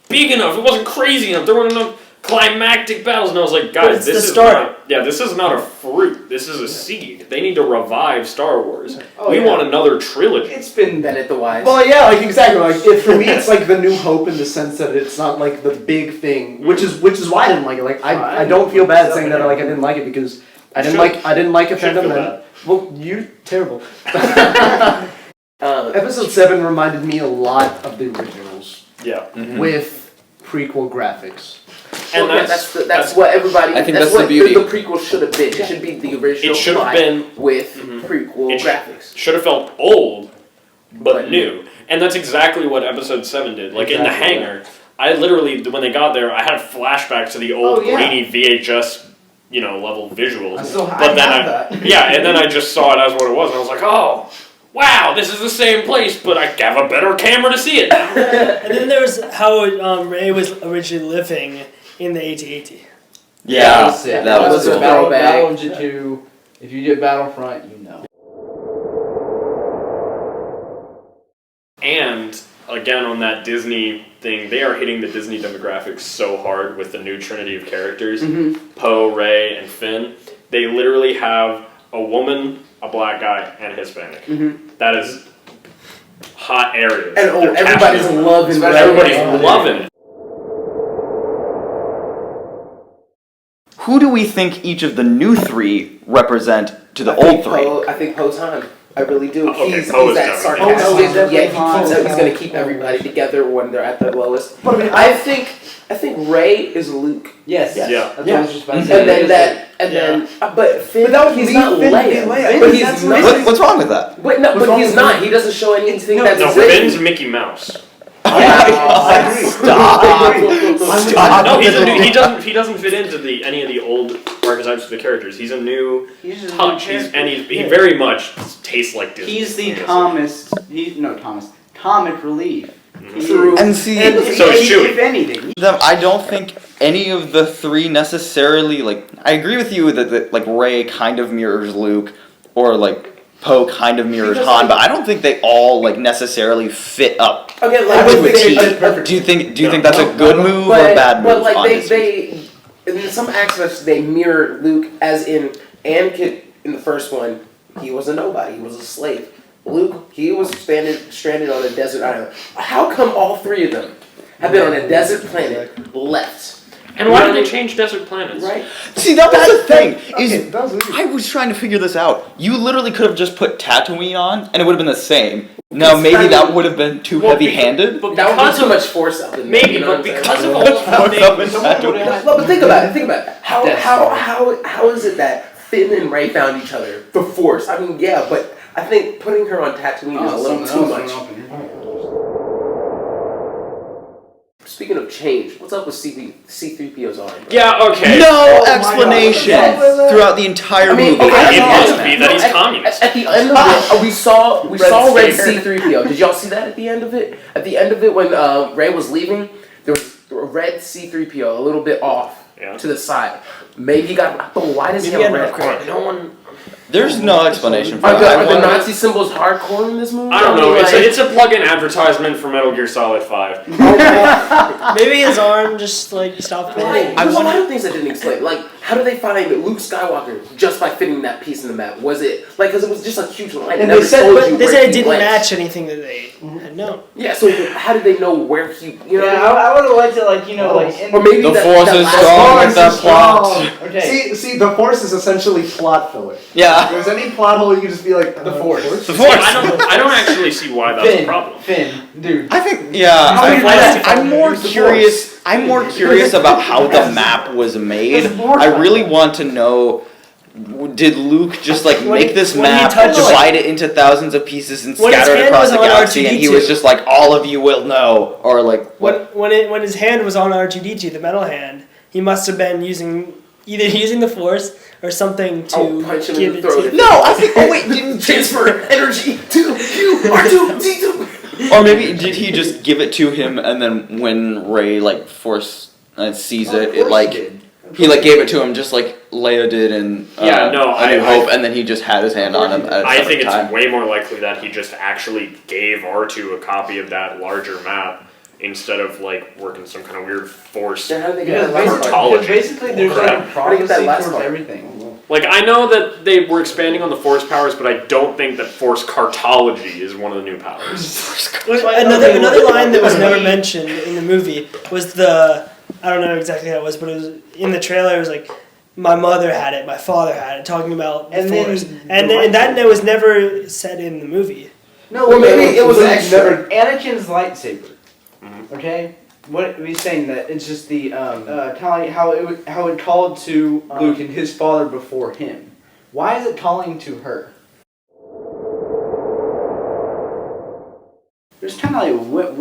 Speaker 5: big enough. It wasn't crazy enough. There weren't enough climactic battles. And I was like,
Speaker 2: But
Speaker 5: guys,
Speaker 2: it's
Speaker 5: this
Speaker 2: the
Speaker 5: is
Speaker 2: start.
Speaker 5: this is not a fruit. This is a seed. They need to revive Star Wars.
Speaker 7: Oh,
Speaker 5: we
Speaker 7: yeah.
Speaker 5: want another trilogy.
Speaker 7: It's been
Speaker 6: Bennett the Wise.
Speaker 4: Well, yeah, like exactly. Like for me, it's like the New Hope in the sense that it's not like the big thing, which is why I didn't like it. Like I don't feel bad saying that I didn't like it because I didn't like Offended
Speaker 5: feel
Speaker 4: Men. Well, you terrible.
Speaker 6: Uh,
Speaker 4: Episode 7 reminded me a lot of the originals
Speaker 5: Yeah.
Speaker 4: with prequel graphics.
Speaker 5: And
Speaker 6: well, that's what everybody.
Speaker 1: I think
Speaker 6: that's
Speaker 1: that's the
Speaker 6: what
Speaker 1: beauty.
Speaker 6: the prequel should have been. It should be the original.
Speaker 5: It should have
Speaker 6: plot
Speaker 5: been
Speaker 6: with prequel
Speaker 5: It sh-
Speaker 6: graphics.
Speaker 5: should have felt old, but new. And that's exactly what Episode 7 did. Like in the
Speaker 7: Exactly,
Speaker 5: hangar, I literally, when they got there, I had flashbacks to the old
Speaker 7: Oh, yeah.
Speaker 5: grainy VHS, level visuals.
Speaker 7: I still
Speaker 5: But then
Speaker 7: have that.
Speaker 5: Yeah, and then I just saw it as what it was, and I was like, oh, wow, this is the same place, but I have a better camera to see it now.
Speaker 2: And then there was how Ray was originally living in the AT-AT.
Speaker 1: Yeah,
Speaker 7: That's it.
Speaker 1: that was
Speaker 6: a
Speaker 1: cool.
Speaker 6: throwback.
Speaker 7: Battle of Jakku. If you did Battlefront, you know.
Speaker 5: And again, on that Disney thing, they are hitting the Disney demographics so hard with the new trinity of characters, Poe, Rey, and Finn. They literally have a woman, a black guy, and a Hispanic. That is hot areas.
Speaker 6: And
Speaker 5: They're
Speaker 6: everybody's
Speaker 5: catching on.
Speaker 6: loving Rey.
Speaker 5: Everybody's loving it.
Speaker 1: who do we think each of the new three represent to the old three?
Speaker 6: I think Poe's Han. I really do.
Speaker 5: Okay,
Speaker 6: He's
Speaker 5: Poe is
Speaker 6: that
Speaker 5: definitely-
Speaker 6: sarcastic.
Speaker 7: Yeah,
Speaker 6: He's gonna keep everybody together when they're at their lowest.
Speaker 4: But I mean,
Speaker 6: I think Rey is Luke.
Speaker 7: Yes.
Speaker 5: Yeah.
Speaker 7: That's what I was just about to
Speaker 6: And
Speaker 7: say.
Speaker 6: then but Finn,
Speaker 7: But that would
Speaker 6: he's
Speaker 7: leave
Speaker 6: not
Speaker 7: Finn to be
Speaker 6: Leia.
Speaker 7: Leia.
Speaker 6: But he's
Speaker 7: That's
Speaker 6: not.
Speaker 7: what
Speaker 1: What's wrong with that?
Speaker 6: But he's not. He doesn't show anything
Speaker 7: No,
Speaker 6: that's
Speaker 5: No,
Speaker 6: written.
Speaker 5: Finn's Mickey Mouse.
Speaker 4: I agree.
Speaker 1: Stop.
Speaker 5: No, he's a new, he doesn't fit into any of the old archetypes of the characters. He's a new
Speaker 7: He's just a new
Speaker 5: touch. He very much tastes like Disney.
Speaker 7: He's the
Speaker 5: Yes.
Speaker 7: comic relief.
Speaker 6: True.
Speaker 1: And see,
Speaker 5: So is Chewie.
Speaker 7: If anything.
Speaker 1: I don't think any of the three necessarily, like, I agree with you that like, Rey kind of mirrors Luke, or, like, Poe kind of mirrors
Speaker 6: Because,
Speaker 1: Han,
Speaker 6: like-
Speaker 1: but I don't think they all, like, necessarily fit up
Speaker 6: Okay,
Speaker 1: to
Speaker 6: like
Speaker 1: a
Speaker 6: they-
Speaker 1: T.
Speaker 6: they-
Speaker 1: Do you think
Speaker 5: No.
Speaker 1: that's a good move or a bad move?
Speaker 6: But like
Speaker 1: honestly?
Speaker 6: they in some aspects they mirror Luke, as in Anakin in the first one, he was a nobody, he was a slave. Luke, he was stranded on a desert island. How come all three of them have been on a desert planet left?
Speaker 5: And why did they change desert planets?
Speaker 6: Right?
Speaker 1: See, that was the thing.
Speaker 4: Okay, that was weird.
Speaker 1: I was trying to figure this out. You literally could have just put Tatooine on, and it would have been the same. Now, maybe that would have been too
Speaker 5: Well,
Speaker 1: heavy-handed.
Speaker 5: But
Speaker 6: That would
Speaker 5: because
Speaker 6: be too
Speaker 5: of
Speaker 6: much force up in there.
Speaker 5: maybe,
Speaker 6: you know
Speaker 5: but
Speaker 6: what I'm
Speaker 5: because
Speaker 6: saying?
Speaker 5: of all of the things.
Speaker 6: But think about it. How is it that Finn and Rey found each other? The Force. I mean, yeah, but I think putting her on Tatooine is a little too much. Speaking of change, what's up with C3PO's arm?
Speaker 5: Yeah. Okay.
Speaker 1: No
Speaker 7: my
Speaker 1: explanation
Speaker 6: God.
Speaker 1: throughout the entire
Speaker 6: I mean,
Speaker 1: movie.
Speaker 6: okay,
Speaker 5: It must
Speaker 6: no,
Speaker 5: be that he's communist.
Speaker 6: At the end of it, we saw Red
Speaker 7: Saber.
Speaker 6: C3PO. Did y'all see that at the end of it? At the end of it, when Rey was leaving, there was a red C3PO, a little bit off
Speaker 5: Yeah.
Speaker 6: to the side. Maybe he got. But why does he
Speaker 2: Maybe
Speaker 6: have a
Speaker 2: he had
Speaker 6: red
Speaker 2: an
Speaker 6: arm?
Speaker 2: upgrade.
Speaker 6: No one.
Speaker 1: There's no explanation for
Speaker 6: Are
Speaker 1: that.
Speaker 6: the Nazi symbols hardcore in this movie?
Speaker 5: I don't know.
Speaker 6: mean,
Speaker 5: It's a plug-in advertisement for Metal Gear Solid 5.
Speaker 2: Maybe his arm just like stopped working.
Speaker 6: There's a lot of things that didn't explain. Like, how did they find Luke Skywalker just by fitting that piece in the map? Was it like because it was just a huge line? It
Speaker 7: And
Speaker 6: never
Speaker 7: they said-
Speaker 6: told
Speaker 7: but
Speaker 6: you
Speaker 2: They
Speaker 6: where
Speaker 2: said
Speaker 6: he
Speaker 2: it didn't
Speaker 6: went.
Speaker 2: match anything that they had known.
Speaker 6: Yeah, so how did they know where he? You know,
Speaker 7: Yeah, I would have liked to, like, you know, like. in-
Speaker 6: or maybe
Speaker 1: The
Speaker 6: that,
Speaker 1: Force
Speaker 6: that
Speaker 1: is
Speaker 6: last
Speaker 1: strong
Speaker 6: part-
Speaker 1: with that plot.
Speaker 7: Okay.
Speaker 4: See, the Force is essentially plot filler. If
Speaker 1: Yeah.
Speaker 4: there's any plot hole, you can just be like,
Speaker 7: The Force.
Speaker 1: The
Speaker 5: See,
Speaker 1: Force.
Speaker 5: I don't actually see why that's a problem.
Speaker 7: Finn, dude.
Speaker 1: I think, yeah,
Speaker 7: How many times-
Speaker 1: I'm more curious. I'm more curious about how the map was made. I really want to know. Did Luke just like
Speaker 2: When
Speaker 1: make
Speaker 2: he-
Speaker 1: this
Speaker 2: when he
Speaker 1: map,
Speaker 2: touched-
Speaker 1: divide it into thousands of pieces, and
Speaker 2: When his
Speaker 1: scatter it
Speaker 2: hand
Speaker 1: across
Speaker 2: was
Speaker 1: the
Speaker 2: on
Speaker 1: galaxy? And he
Speaker 2: R2-D2.
Speaker 1: was just like, "All of you will know," or like, what?
Speaker 2: When his hand was on R2-D2, the metal hand, he must have been either using the Force or something to
Speaker 6: Oh, punch him in
Speaker 2: give
Speaker 6: the
Speaker 2: it
Speaker 6: throat.
Speaker 2: to.
Speaker 1: No, I think. Oh wait, didn't
Speaker 6: transfer energy to you, R2-D2.
Speaker 1: Or maybe did he just give it to him, and then when Rey like Force sees it, it like he like gave it to him just like Leia did in
Speaker 5: Yeah, no,
Speaker 1: A New
Speaker 5: I-
Speaker 1: Hope, and then he just had his hand on him at a
Speaker 5: I
Speaker 1: separate
Speaker 5: think it's
Speaker 1: time.
Speaker 5: way more likely that he just actually gave R2 a copy of that larger map instead of like working some kind of weird force.
Speaker 6: Then how did they
Speaker 7: Because
Speaker 6: get that last
Speaker 7: basically,
Speaker 6: part?
Speaker 5: Cartology.
Speaker 7: basically there's like a
Speaker 6: How do you get that
Speaker 7: prophecy
Speaker 6: last
Speaker 7: towards
Speaker 6: part?
Speaker 7: everything.
Speaker 5: Like I know that they were expanding on the force powers, but I don't think that force cartology is one of the new powers.
Speaker 2: Another line that was never mentioned in the movie was I don't know exactly how it was, but it was in the trailer. It was like, my mother had it, my father had it, talking about the
Speaker 7: And then
Speaker 2: Force,
Speaker 7: the
Speaker 2: and that was never said in the movie.
Speaker 7: No,
Speaker 6: Well, maybe it was
Speaker 4: Luke
Speaker 6: extra.
Speaker 7: Anakin's lightsaber.
Speaker 5: Mhm.
Speaker 7: Okay, what he's saying that it's just the telling how it called to Luke and his father before him. Why is it calling to her? There's kind of like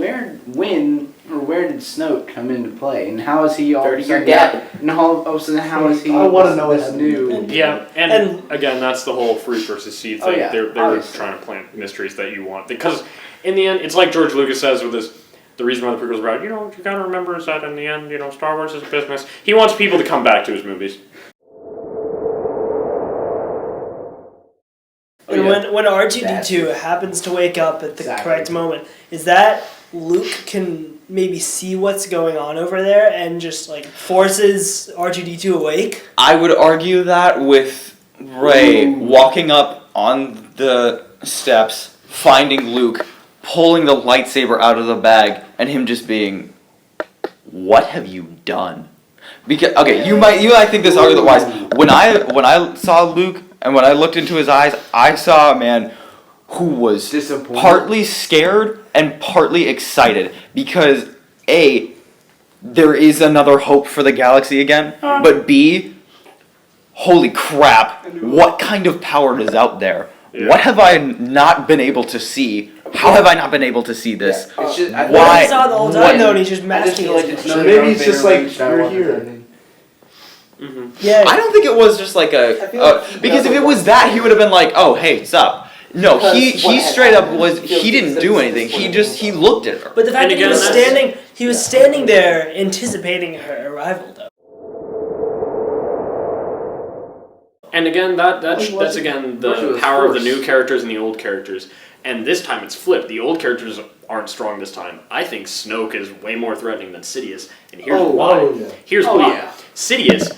Speaker 7: where did Snoke come into play, and how is he all of a
Speaker 6: 30-year
Speaker 7: sudden
Speaker 6: gap.
Speaker 7: And all of a sudden how is he?
Speaker 4: I wanna know
Speaker 7: this
Speaker 4: what
Speaker 7: new.
Speaker 5: Yeah, and
Speaker 2: And-
Speaker 5: again, that's the whole fruit versus seed thing.
Speaker 7: Oh, yeah,
Speaker 5: They're
Speaker 7: obviously.
Speaker 5: trying to plant mysteries that you want because in the end, it's like George Lucas says with this. The reason why the prequels are out, you gotta remember is that in the end, Star Wars is a business. He wants people to come back to his movies.
Speaker 2: And when R2-D2 happens to wake up at the
Speaker 7: Exactly.
Speaker 2: correct moment, is that Luke can maybe see what's going on over there and just like forces R2-D2 awake?
Speaker 1: I would argue that with Rey walking up on the steps, finding Luke, pulling the lightsaber out of the bag, and him just being, "What have you done?" Because you might think this otherwise. When I saw Luke and when I looked into his eyes, I saw a man who was
Speaker 7: Disappointed.
Speaker 1: partly scared and partly excited because A, there is another hope for the galaxy again, but B, holy crap, what kind of power is out there?
Speaker 5: Yeah.
Speaker 1: What have I not been able to see? How have I not been able to see this?
Speaker 7: It's just,
Speaker 1: Why?
Speaker 2: He saw the whole time though, and he's just
Speaker 7: I just
Speaker 2: masking
Speaker 7: feel like
Speaker 2: it.
Speaker 7: it's
Speaker 4: So
Speaker 7: another
Speaker 4: maybe
Speaker 7: Darth
Speaker 4: it's just
Speaker 7: Vader,
Speaker 4: like,
Speaker 7: Skywalker
Speaker 4: we're here.
Speaker 7: thing.
Speaker 2: Yeah.
Speaker 1: I don't think it was just like because if it was that, he would have been like, "Oh, hey, sup." No, he straight up he didn't do anything. He looked at her.
Speaker 2: But the fact
Speaker 5: And
Speaker 2: that
Speaker 5: again,
Speaker 2: he was standing there anticipating her arrival though.
Speaker 5: And again, that's again the power of the new characters and the old characters. And this time it's flipped. The old characters aren't strong this time. I think Snoke is way more threatening than Sidious, and here's why. Here's why. Sidious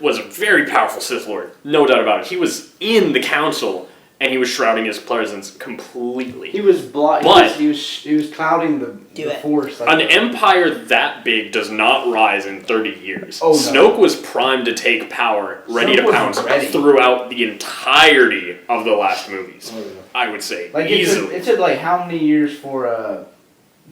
Speaker 5: was a very powerful Sith Lord, no doubt about it. He was in the Council, and he was shrouding his presence completely.
Speaker 7: He was he was clouding the Force. Like
Speaker 5: An empire that big does not rise in 30 years.
Speaker 7: Oh, no.
Speaker 5: Snoke was primed to take power, ready
Speaker 7: Snoke
Speaker 5: to
Speaker 7: was
Speaker 5: pounce
Speaker 7: ready.
Speaker 5: throughout the entirety of the last movies.
Speaker 7: Oh, yeah.
Speaker 5: I would say
Speaker 7: Like
Speaker 5: easily.
Speaker 7: it took like how many years for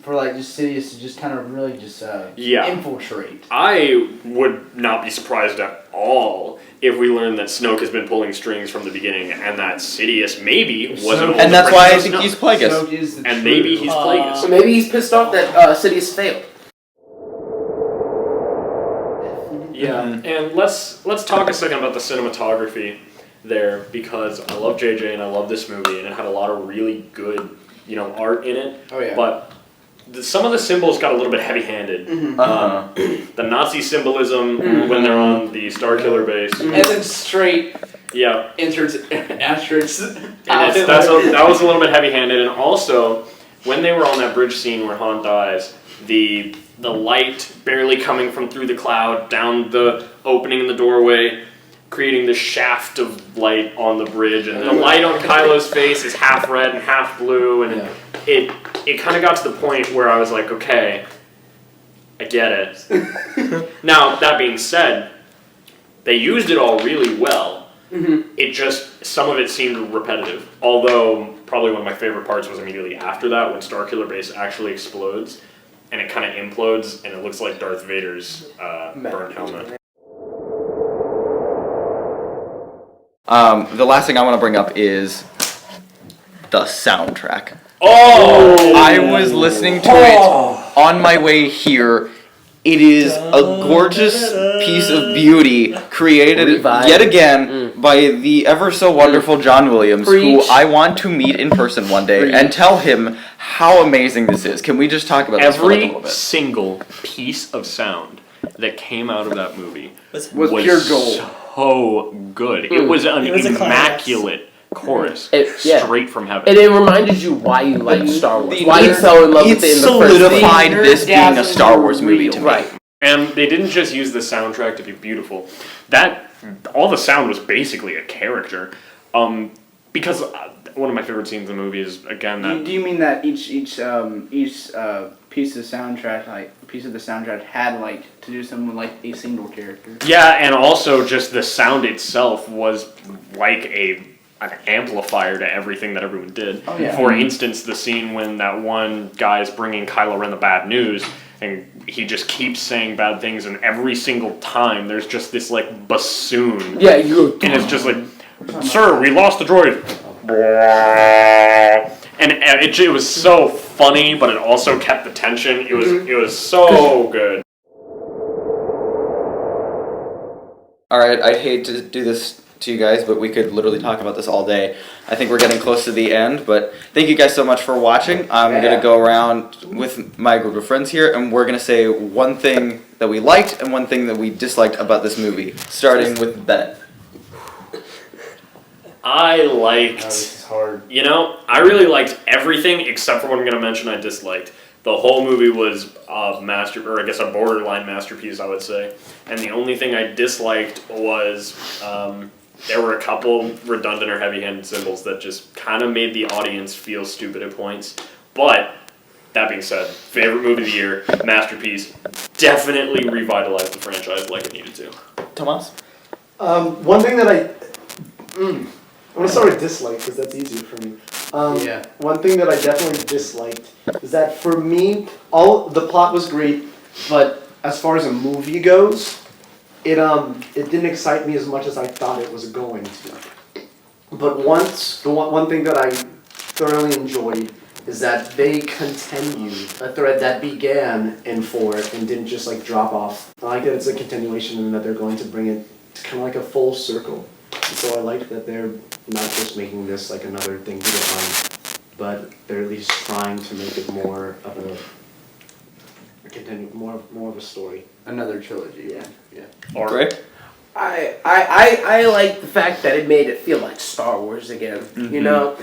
Speaker 7: like just Sidious to just kind of really just infiltrate.
Speaker 5: I would not be surprised at all if we learned that Snoke has been pulling strings from the beginning, and that Sidious maybe wasn't.
Speaker 1: And that's why I think he's Plagueis.
Speaker 7: Snoke is the
Speaker 5: And
Speaker 7: true-
Speaker 5: maybe he's Plagueis.
Speaker 6: So maybe he's pissed off that Sidious failed.
Speaker 5: Yeah, and let's talk a second about the cinematography there, because I love JJ and I love this movie, and it had a lot of really good, art in it.
Speaker 7: Oh yeah.
Speaker 5: But some of the symbols got a little bit heavy-handed. The Nazi symbolism when they're on the Starkiller base.
Speaker 7: And then straight
Speaker 5: Yeah,
Speaker 7: asterisks.
Speaker 5: and that was a little bit heavy-handed, and also when they were on that bridge scene where Han dies, the light barely coming from through the cloud down the opening in the doorway, creating this shaft of light on the bridge, and the light on Kylo's face is half red and half blue, and it kind of got to the point where I was like, okay, I get it. Now, that being said, they used it all really well. It just, some of it seemed repetitive. Although, probably one of my favorite parts was immediately after that, when Starkiller Base actually explodes, and it kind of implodes, and it looks like Darth Vader's burnt helmet.
Speaker 1: The last thing I want to bring up is the soundtrack.
Speaker 5: Oh!
Speaker 1: I was listening to it on my way here. It is a gorgeous piece of beauty created yet again by the ever so wonderful John Williams, who I want to meet in person one day and tell him how amazing this is. Can we just talk about this for like a little
Speaker 5: Every
Speaker 1: bit?
Speaker 5: single piece of sound that came out of that movie
Speaker 7: Was pure gold.
Speaker 5: So good. It was an
Speaker 2: It was a
Speaker 5: immaculate chorus straight from heaven.
Speaker 6: And it reminded you why you like Star Wars.
Speaker 7: the
Speaker 6: Why you
Speaker 7: nerd-
Speaker 6: fell in love
Speaker 1: It
Speaker 6: with it in the first
Speaker 1: solidified
Speaker 6: place.
Speaker 1: this being a Star Wars movie to me.
Speaker 6: Right.
Speaker 5: And they didn't just use the soundtrack to be beautiful. All the sound was basically a character. Because one of my favorite scenes in the movie is again that.
Speaker 7: Do you mean that each piece of the soundtrack had like to do something with like a single character?
Speaker 5: Yeah, and also just the sound itself was like an amplifier to everything that everyone did.
Speaker 7: Oh, yeah.
Speaker 5: For instance, the scene when that one guy is bringing Kylo Ren the bad news, and he just keeps saying bad things, and every single time there's just this like bassoon.
Speaker 6: Yeah, you
Speaker 5: And it's just like, sir, we lost the droid. And it was so funny, but it also kept the tension. It was so good.
Speaker 1: Alright, I hate to do this to you guys, but we could literally talk about this all day. I think we're getting close to the end, but thank you guys so much for watching. I'm going to go around with my group of friends here, and we're going to say one thing that we liked and one thing that we disliked about this movie, starting with Bennett.
Speaker 5: I liked,
Speaker 7: This is hard.
Speaker 5: I really liked everything except for what I'm going to mention I disliked. The whole movie was a borderline masterpiece, I would say. And the only thing I disliked was there were a couple redundant or heavy-handed symbols that just kind of made the audience feel stupid at points. But That being said, favorite movie of the year, masterpiece, definitely revitalized the franchise like it needed to.
Speaker 1: Tomas?
Speaker 4: One thing that I'm gonna start with dislike because that's easier for me.
Speaker 3: Yeah.
Speaker 4: One thing that I definitely disliked is that for me, all the plot was great, but as far as a movie goes, it didn't excite me as much as I thought it was going to. But one thing that I thoroughly enjoyed is that they continued a thread that began in 4 and didn't just like drop off. I like that it's a continuation and that they're going to bring it to kind of like a full circle. And so I like that they're not just making this like another thing to get money, but they're at least trying to make it more of more of a story.
Speaker 3: Another trilogy.
Speaker 4: Yeah.
Speaker 5: All right.
Speaker 6: I like the fact that it made it feel like Star Wars again. You know,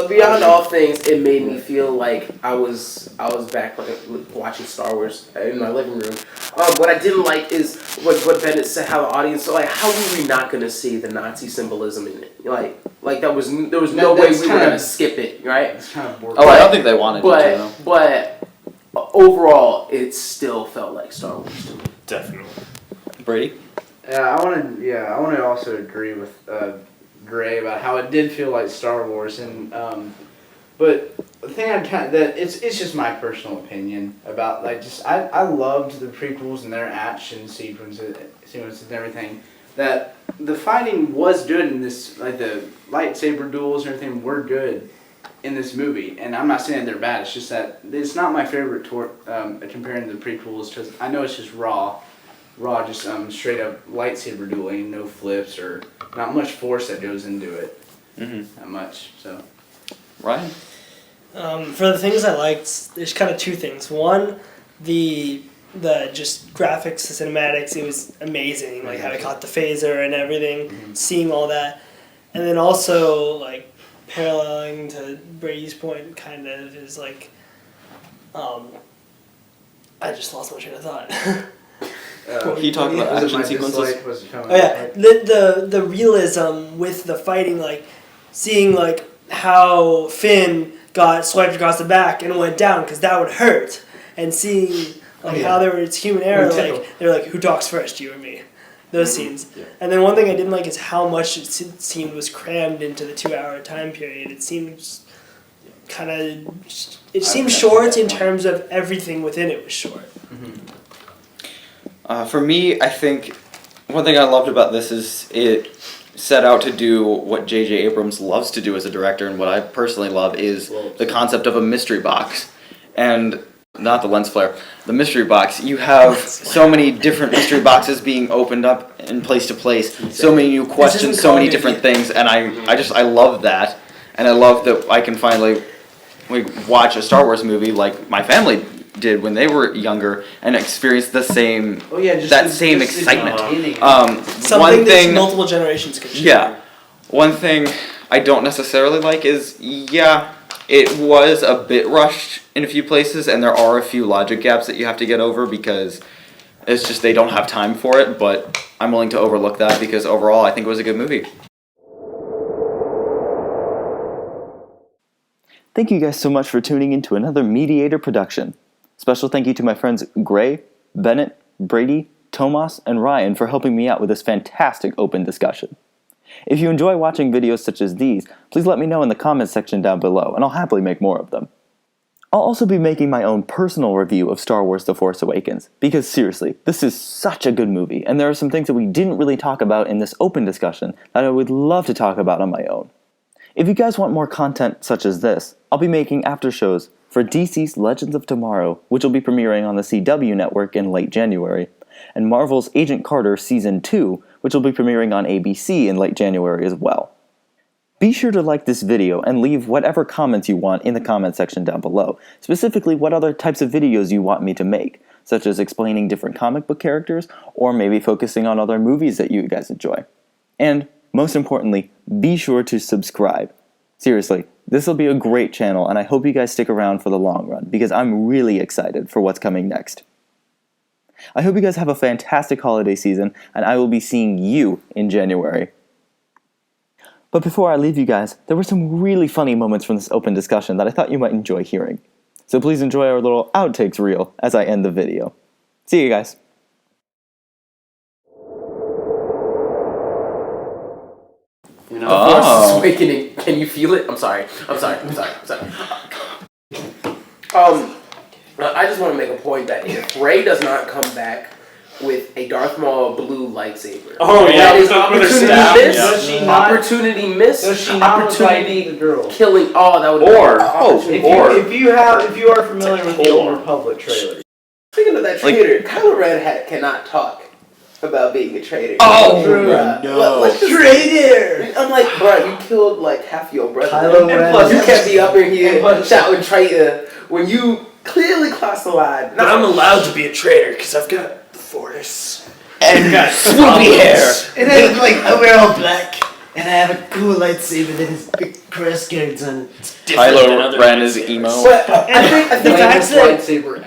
Speaker 6: beyond all things, it made me feel like I was back watching Star Wars in my living room. What I didn't like is what Bennett said. How the audience, so like, how were we not going to see the Nazi symbolism in it? Like there was no way we were going to skip it, right?
Speaker 3: It's kind of boring.
Speaker 1: I don't think they wanted to, though.
Speaker 6: But overall, it still felt like Star Wars to me.
Speaker 5: Definitely.
Speaker 1: Brady?
Speaker 3: Yeah, I want to also agree with Gray about how it did feel like Star Wars, and but the thing it's just my personal opinion about I loved the prequels and their action sequences and everything. That the fighting was good in this, like the lightsaber duels and everything were good in this movie, and I'm not saying they're bad. It's just that it's not my favorite comparing to the prequels because I know it's just raw, just straight up lightsaber dueling, no flips or not much force that goes into it. Not much. So,
Speaker 1: Ryan?
Speaker 2: For the things I liked, there's kind of two things. One, the just graphics, the cinematics, it was amazing. Like how they caught the phaser and everything, seeing all that, and then also like paralleling to Brady's point, kind of is like, I just lost my train of thought.
Speaker 1: Can you talk about action sequences?
Speaker 2: Oh yeah, the realism with the fighting, like seeing like how Finn got swiped across the back and went down because that would hurt, and seeing like how there was human error, like they're like, who talks first, you or me? Those scenes. Yeah. And then one thing I didn't like is how much it seemed was crammed into the 2-hour time period. It seems kind of, it seemed short in terms of everything within it was short.
Speaker 1: For me, I think one thing I loved about this is it set out to do what J.J. Abrams loves to do as a director, and what I personally love is the concept of a mystery box. And not the lens flare, the mystery box. You have so many different mystery boxes being opened up and place to place, so many new questions, so many different things, and I love that. And I love that I can finally watch a Star Wars movie like my family did when they were younger and experience the same same excitement.
Speaker 2: Something that multiple generations could share.
Speaker 1: Yeah. One thing I don't necessarily like is, it was a bit rushed in a few places, and there are a few logic gaps that you have to get over because it's just they don't have time for it, but I'm willing to overlook that because overall I think it was a good movie. Thank you guys so much for tuning in to another Mediator production. Special thank you to my friends Gray, Bennett, Brady, Tomas, and Ryan for helping me out with this fantastic open discussion. If you enjoy watching videos such as these, please let me know in the comments section down below, and I'll happily make more of them. I'll also be making my own personal review of Star Wars The Force Awakens, because seriously, this is such a good movie, and there are some things that we didn't really talk about in this open discussion that I would love to talk about on my own. If you guys want more content such as this, I'll be making after shows for DC's Legends of Tomorrow, which will be premiering on the CW network in late January, and Marvel's Agent Carter Season 2, which will be premiering on ABC in late January as well. Be sure to like this video and leave whatever comments you want in the comment section down below, specifically what other types of videos you want me to make, such as explaining different comic book characters, or maybe focusing on other movies that you guys enjoy. And, most importantly, be sure to subscribe. Seriously, this will be a great channel, and I hope you guys stick around for the long run, because I'm really excited for what's coming next. I hope you guys have a fantastic holiday season, and I will be seeing you in January. But before I leave you guys, there were some really funny moments from this open discussion that I thought you might enjoy hearing. So please enjoy our little outtakes reel as I end the video. See you guys.
Speaker 6: The Force is awakening. Can you feel it? I'm sorry. I just want to make a point that if Rey does not come back with a Darth Maul blue lightsaber, that is opportunity missed.
Speaker 4: Does she not
Speaker 6: opportunity
Speaker 4: the girl?
Speaker 6: killing. That would.
Speaker 4: If you are familiar with the Old Republic trailer.
Speaker 6: Speaking of that traitor, Kylo Ren cannot talk about being a traitor.
Speaker 4: Traitor!
Speaker 6: I'm like, bro, you killed like half your brother.
Speaker 4: Kylo Ren.
Speaker 6: Plus, you can't be up in here shouting traitor when you clearly crossed the line.
Speaker 2: But I'm allowed to be a traitor because I've got the Force.
Speaker 1: And got swoopy hair.
Speaker 8: And then I wear all black, and I have a cool lightsaber that has big cross guards on it.
Speaker 1: Kylo Ren is emo.
Speaker 6: But I think
Speaker 7: Lightsaber